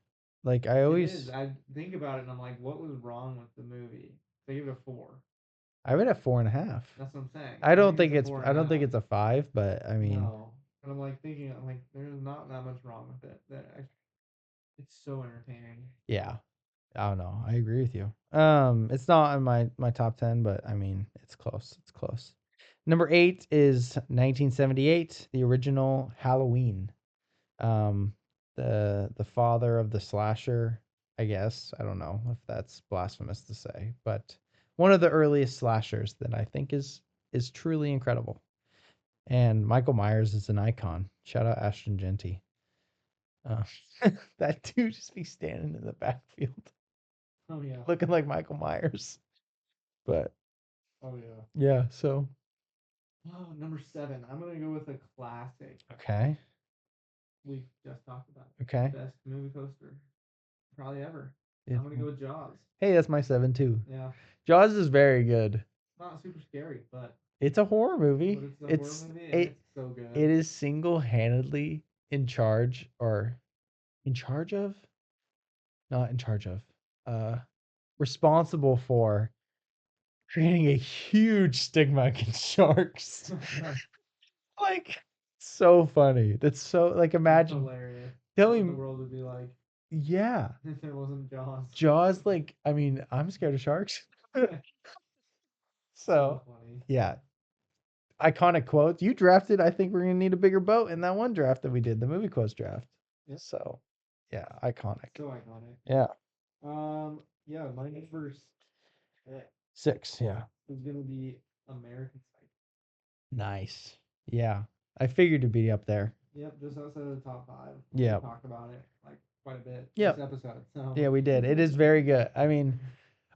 Like I It always is. I think about it and I'm like, what was wrong with the movie? I give it a 4. I read it 4.5. That's what I'm saying. I don't think think it's a it's four and I a don't think half. it's a 5, but I mean No. And I'm like thinking, I'm like, there's not that much wrong with it. It's so entertaining. yeah. I don't know. I agree with you. It's not on my top 10, but I mean, it's close. It's close. Number 8 is 1978, the original Halloween. Um, the father of the slasher, I guess. I don't know if that's blasphemous to say, but one of the earliest slashers that I think is truly incredible. And Michael Myers is an icon. Shout out Ashton Genty. Uh, that dude just be standing in the backfield Oh yeah. looking like Michael Myers. But Oh yeah. yeah, so Oh, number 7. I'm gonna go with a classic. okay, We just talked about okay. best movie poster probably ever. It- I'm gonna go with Jaws. hey, that's my 7 too. Yeah. Jaws is very good. Not super scary, but It's a horror movie. it's a horror It's movie and it it's so good. it is single-handedly in charge or in charge of not in charge of uh responsible for creating a huge stigma against sharks. Like so funny. That's so like It's imagine hilarious. tell What the me world would be like yeah. if it wasn't Jaws. Jaws like I mean, I'm scared of sharks. So So, funny. yeah, iconic quotes. You drafted, I think we're gonna need a bigger boat in that one draft that we did, the movie quotes draft. Yep. So, yeah, iconic. So iconic. Yeah, Yeah, my number 6. Yeah, is gonna be American Psycho. nice. Yeah, I figured to be up there. Yep, just outside of the top 5. Yeah, We talked about it like quite a bit yeah, this episode. So yeah, we did. It is very good. I mean,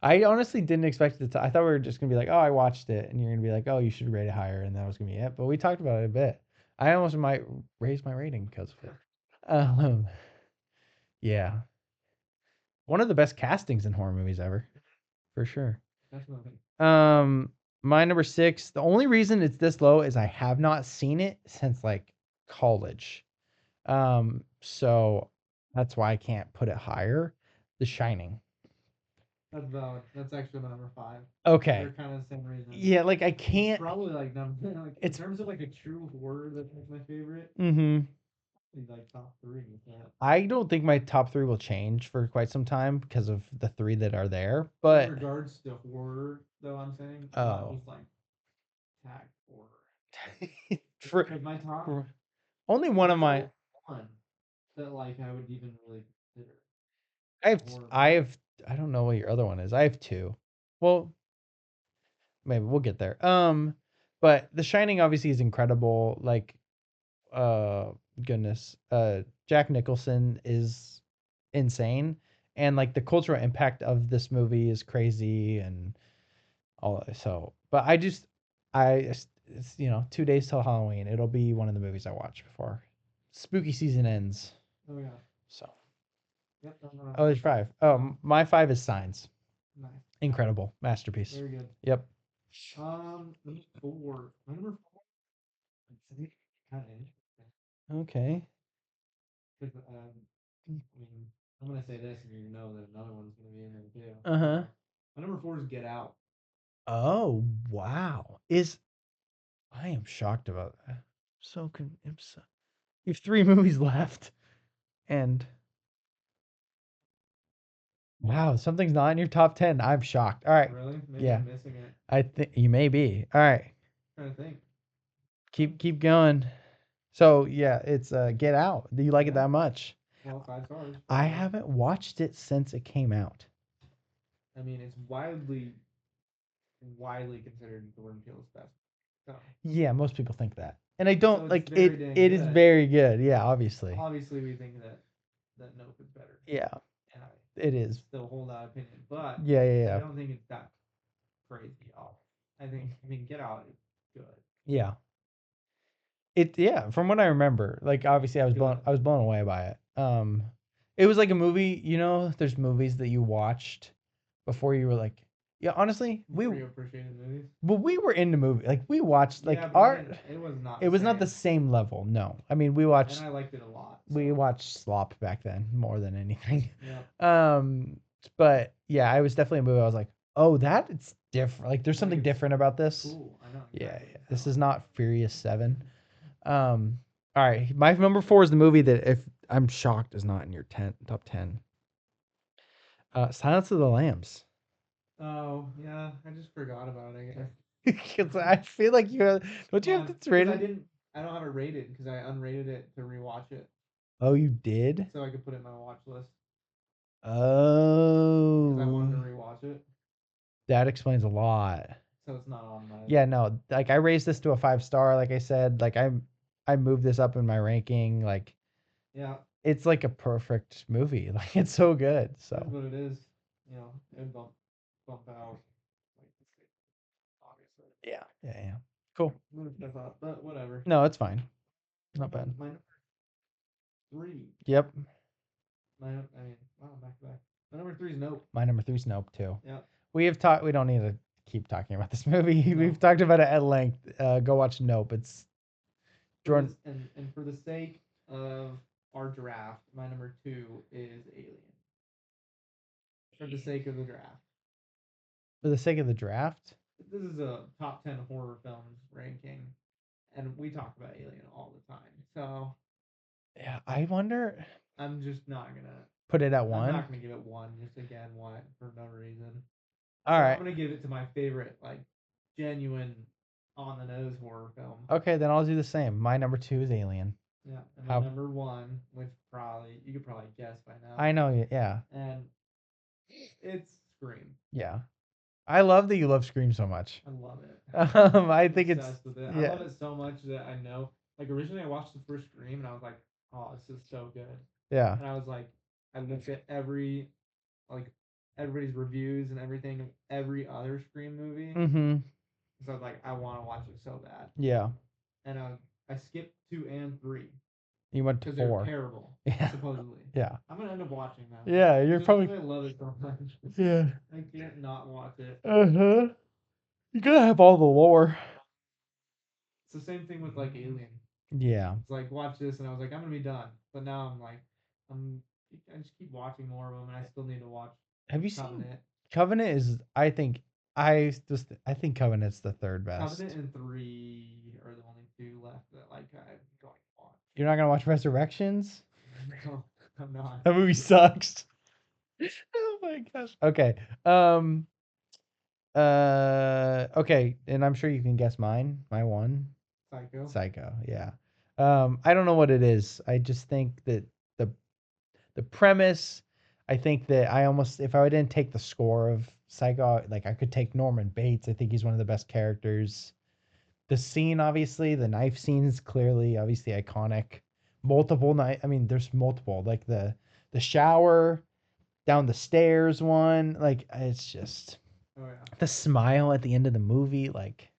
I honestly didn't expect it to. I thought we were just gonna be like, oh, I watched it, and you're gonna be like, oh, you should rate it higher, and that was gonna be it. But we talked about it a bit. I almost might raise my rating because of it. Um, yeah, one of the best castings in horror movies ever, for sure. definitely. Um, my number 6. The only reason it's this low is I have not seen it since like college. So that's why I can't put it higher. The Shining. That's valid. That's actually my number 5. Okay. For kind of the same reason. Yeah, like I It's can't. probably like number like in It's terms of like a true horror that's like my favorite. mm-hmm. It's like top 3. Yeah. I don't think my top 3 will change for quite some time because of the 3 that are there. In But regards to horror, though, I'm saying not oh, just like tag horror. for, Because my top, only one of there's my only one that like I would even really consider I a have horror I movie. have I don't know what your other one is. I have 2. Well, maybe we'll get there. But The Shining obviously is incredible. Like, uh, goodness, Jack Nicholson is insane, and like the cultural impact of this movie is crazy and all. So, but it's 2 days till Halloween. It'll be one of the movies I watch before spooky season ends. Oh yeah. So, Yep. No, no, no. oh, there's 5. Oh, my 5 is Signs. Nice. Incredible masterpiece. Very good. Yep. Number 4. My number 4. I think kind of interesting. Okay. Because I mean, I'm gonna say this, and you know that another one's gonna be in there too. Uh-huh. My number 4 is Get Out. Oh, wow. I am shocked about that. You have 3 movies left. And wow, something's not in your top 10. I'm shocked. All right. Really? Maybe Yeah. I'm missing it. I think you may be. All right. I'm trying to think. Keep going. So, yeah, it's Get Out. Do you like it Yeah. that much? Well, 5 stars. I haven't watched it since it came out. I mean, it's widely considered Jordan Peele's best. So Yeah, most people think that. And I don't it's like very it dang it is good. very good. Yeah, obviously. Obviously, we think that Nope is better. Yeah. Yeah. It is. still hold that opinion, but Yeah, I yeah. don't think it's that crazy off. I mean, Get Out is good. Yeah. Yeah, from what I remember, like obviously Good. I was blown away by it. It was like a movie, there's movies that you watched before you were like, yeah, honestly, Before you appreciated movies. but we were into movie. Like we watched like Yeah, but it was not. it was not the same level. No. I mean, we watched and I liked it a lot. we watched slop back then more than anything. Yeah. But yeah, I was definitely a movie I was like, "Oh, that it's different. Like there's something it's different about this." Cool. I know. Yeah, Exactly. this is not Furious 7. All right, my number 4 is the movie that if I'm shocked is not in your top 10. Silence of the Lambs. Oh yeah, I just forgot about it. I guess. Because I feel like don't you have Because to rate I it? didn't. I don't have it rated because I unrated it to rewatch it, Oh, you did? so I could put it in my watch list because I wanted to Oh, rewatch it. that explains a lot. So it's not on my. Yeah, no, like I raised this to a 5 star. Like I said, like I moved this up in my ranking. Like Yeah. it's like a perfect movie. Like it's so good. So That's what it is. It would bump out like the six, obviously. yeah. Cool. I thought, but whatever. No, it's fine. Not bad. My number 3. Yep. Wow, back to back. My number 3 is Nope. My number 3 is Nope too. Yeah. We have talked. We don't need to keep talking about this movie. No. We've talked about it at length. Go watch Nope. It's Jordan. And for the sake of our draft, my number 2 is Alien. For the sake of the draft. For the sake of the draft. This is a top 10 horror films ranking, and we talk about Alien all the time. So Yeah, I wonder. I'm just not gonna Put it at 1. I'm not gonna give it 1 just again why for no reason. All right. I'm gonna give it to my favorite like genuine on the nose horror film. Okay, then I'll do the same. My number 2 is Alien. Yeah, and my number 1, which you could probably guess by now. I know. Yeah. And it's Scream. Yeah. I love that you love Scream so much. I love it. I think it's with it. yeah. I love it so much that I know. Like originally, I watched the first Scream and I was like, "Oh, this is so good." Yeah. And I was like, I looked at everybody's reviews and everything of every other Scream movie. Mm-hmm. So I was like, I want to watch it so bad. Yeah. And I skipped 2 and 3 You went to because they're 4. terrible. Yeah. Supposedly. Yeah. I'm gonna end up watching them. Yeah, you're Just probably. because I love it so much. Yeah. I can't not watch it. Uh-huh. You gotta have all the lore. It's the same thing with like Alien. Yeah. It's like watch this, and I was like, I'm gonna be done. But now I'm like, I just keep watching more of them, and I still need to watch. Have you Covenant? seen Covenant? I think Covenant's the third best. Covenant and 3 are the only 2 left that like I'm going to watch. You're not gonna watch Resurrections? No, I'm not. That movie sucks. Oh my gosh. Okay. Okay, and I'm sure you can guess mine. My 1. Psycho, yeah. I don't know what it is. I just think that the premise, I think that I almost, if I didn't take the score of Psycho, like I could take Norman Bates. I think he's one of the best characters. The scene, obviously, the knife scene is clearly, obviously iconic. Multiple knife. I mean, there's multiple. Like the shower, down the stairs one. Like it's just the smile at the end of the movie. Like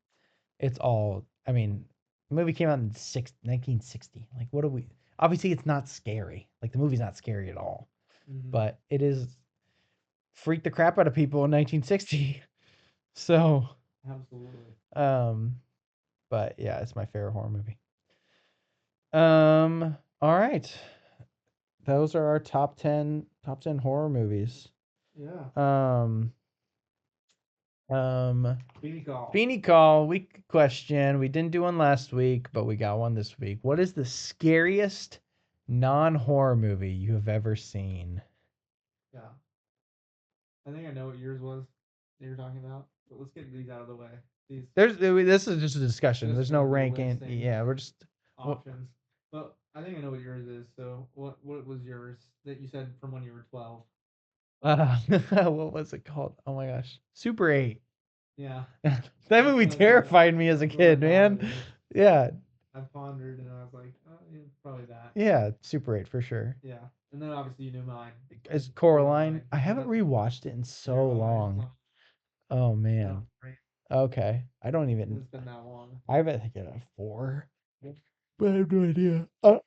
it's all. I mean, the movie came out in 1960. Like what do we? Obviously, it's not scary. Like the movie's not scary at all. Mm-hmm. But it is freaked the crap out of people in 1960. So absolutely. But yeah, it's my favorite horror movie. All right. Those are our top 10 horror movies. Yeah. Beanie Call week question. We didn't do one last week, but we got one this week. What is the scariest non-horror movie you have ever seen? Yeah. I think I know what yours was that you're talking about. But let's get these out of the way. This is just a discussion. There's no ranking. Yeah, we're just options. But I think I know what yours is. So what was yours that you said from when you were 12? What was it called? Oh my gosh. Super 8. Yeah. That movie terrified me as a kid, man. Yeah. I pondered and I was like, oh, yeah, probably that. Yeah, Super 8 for sure. Yeah. And then obviously you knew mine. Is Coraline? I Yeah, haven't rewatched it in so Never mind. long. Oh Yeah, man. right. Okay. I don't even. It's been that long. I bet I get a 4, Yep. but I have no idea. The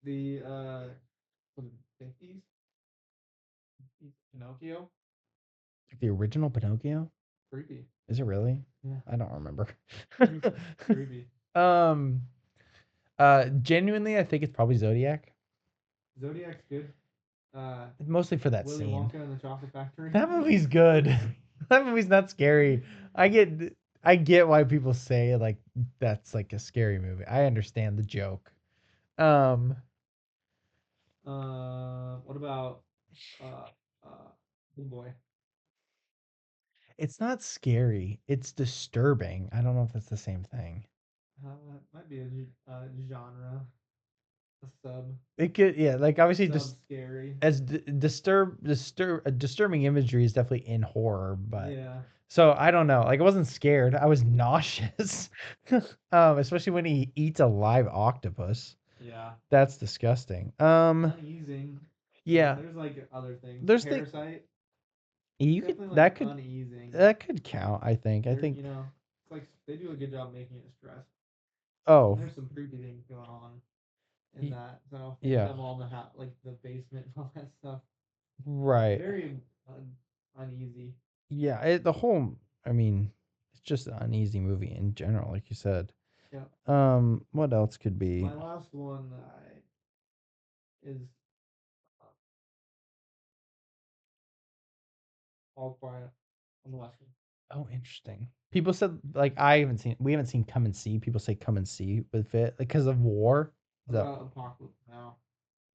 was it 50s? Pinocchio? The original Pinocchio? Creepy. Is it really? Yeah. I don't remember. Creepy. um. Genuinely, I think it's probably Zodiac. Zodiac's good. Mostly for that Willy scene. Wonka and the Chocolate Factory. That movie's good. That movie's not scary. I get I get why people say like that's like a scary movie. I understand the joke. Um What about uh uh Good Boy? it's not scary. It's disturbing. I don't know if that's the same thing. Might be a genre, a It could yeah, like obviously sub just scary. as disturbing imagery is definitely in horror, but Yeah. so I don't know. Like I wasn't scared. I was nauseous. Especially when he eats a live octopus. Yeah. That's disgusting. Uneasing. Yeah. There's like other things. There's the Parasite. you could Definitely like that could uneasing. that could count, I think. I They're think it's like they do a good job making it stressful. oh And there's some creepy things going on in y- that. So yeah. them all in the like the basement and all that stuff. Right. Very uneasy. Yeah, the whole I mean, it's just an uneasy movie in general, like you said. Yeah. What else could be? My last one is uh, All Quiet on the Western. Oh, interesting. People said like I haven't seen we haven't seen Come and See. People say Come and See with it because of war. Is What that about Apocalypse Now?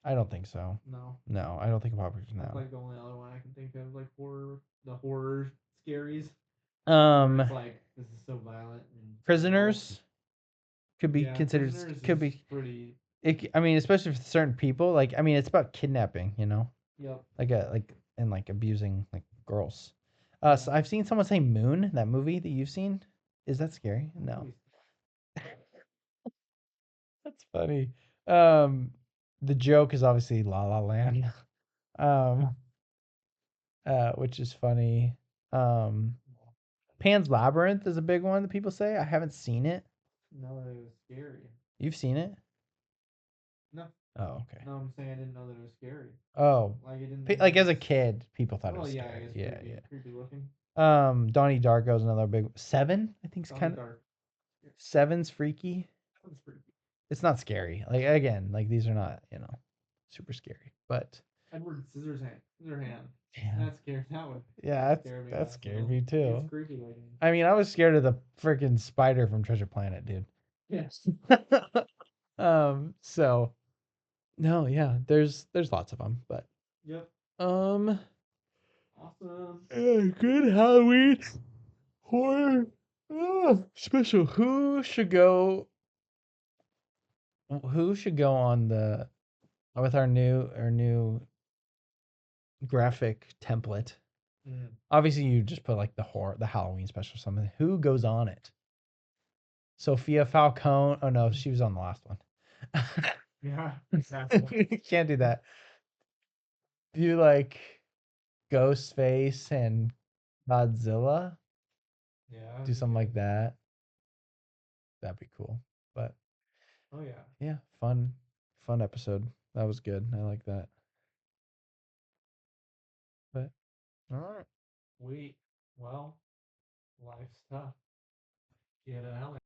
I don't think so. No. No, I don't think Apocalypse That's Now. like the only other one I can think of, like the horror scaries. Where Um, it's like this is so violent and brutal. Prisoners could be Yeah, considered Prisoners could is be pretty. I mean, especially for certain people. Like I mean, it's about kidnapping. Yep. Like and like abusing like girls. Yeah. So I've seen someone say Moon, that movie that you've seen. Is that scary? No. That's funny. Um, the joke is obviously La La Land. Um, which is funny. Um, Pan's Labyrinth is a big one that people say. I haven't seen it. No, it was scary. You've seen it? No, Oh, okay. no, I'm saying I didn't know that it was scary. Oh, Like it didn't. It like as a was. kid, people thought it Well, was yeah, I scary. guess Yeah, creepy, yeah. creepy looking. Donnie Darko's another big Seven. I think it's Donnie kind of Dark. Seven's freaky. That was creepy. It's not scary. Like again, like these are not super scary, but Edward Scissorhand. yeah, That scared. yeah, Scared me. that Last scared little. me It's too. creepy looking. I mean, I was scared of the freaking spider from Treasure Planet, dude. Yes. So no, yeah, there's lots of them, but Yep. um, Awesome. good Halloween horror special. Who should go on the with our new graphic template? Mm. Obviously, you just put like the Halloween special or something. Who goes on it? Sophia Falcone. Oh no, she was on the last one. Yeah. Exactly. Can't do that. Do you like Ghostface and Godzilla? Yeah. Do something like that. That'd be cool. But Oh yeah. yeah, fun episode. That was good. I like that. But all right. Well, life's tough. Get out.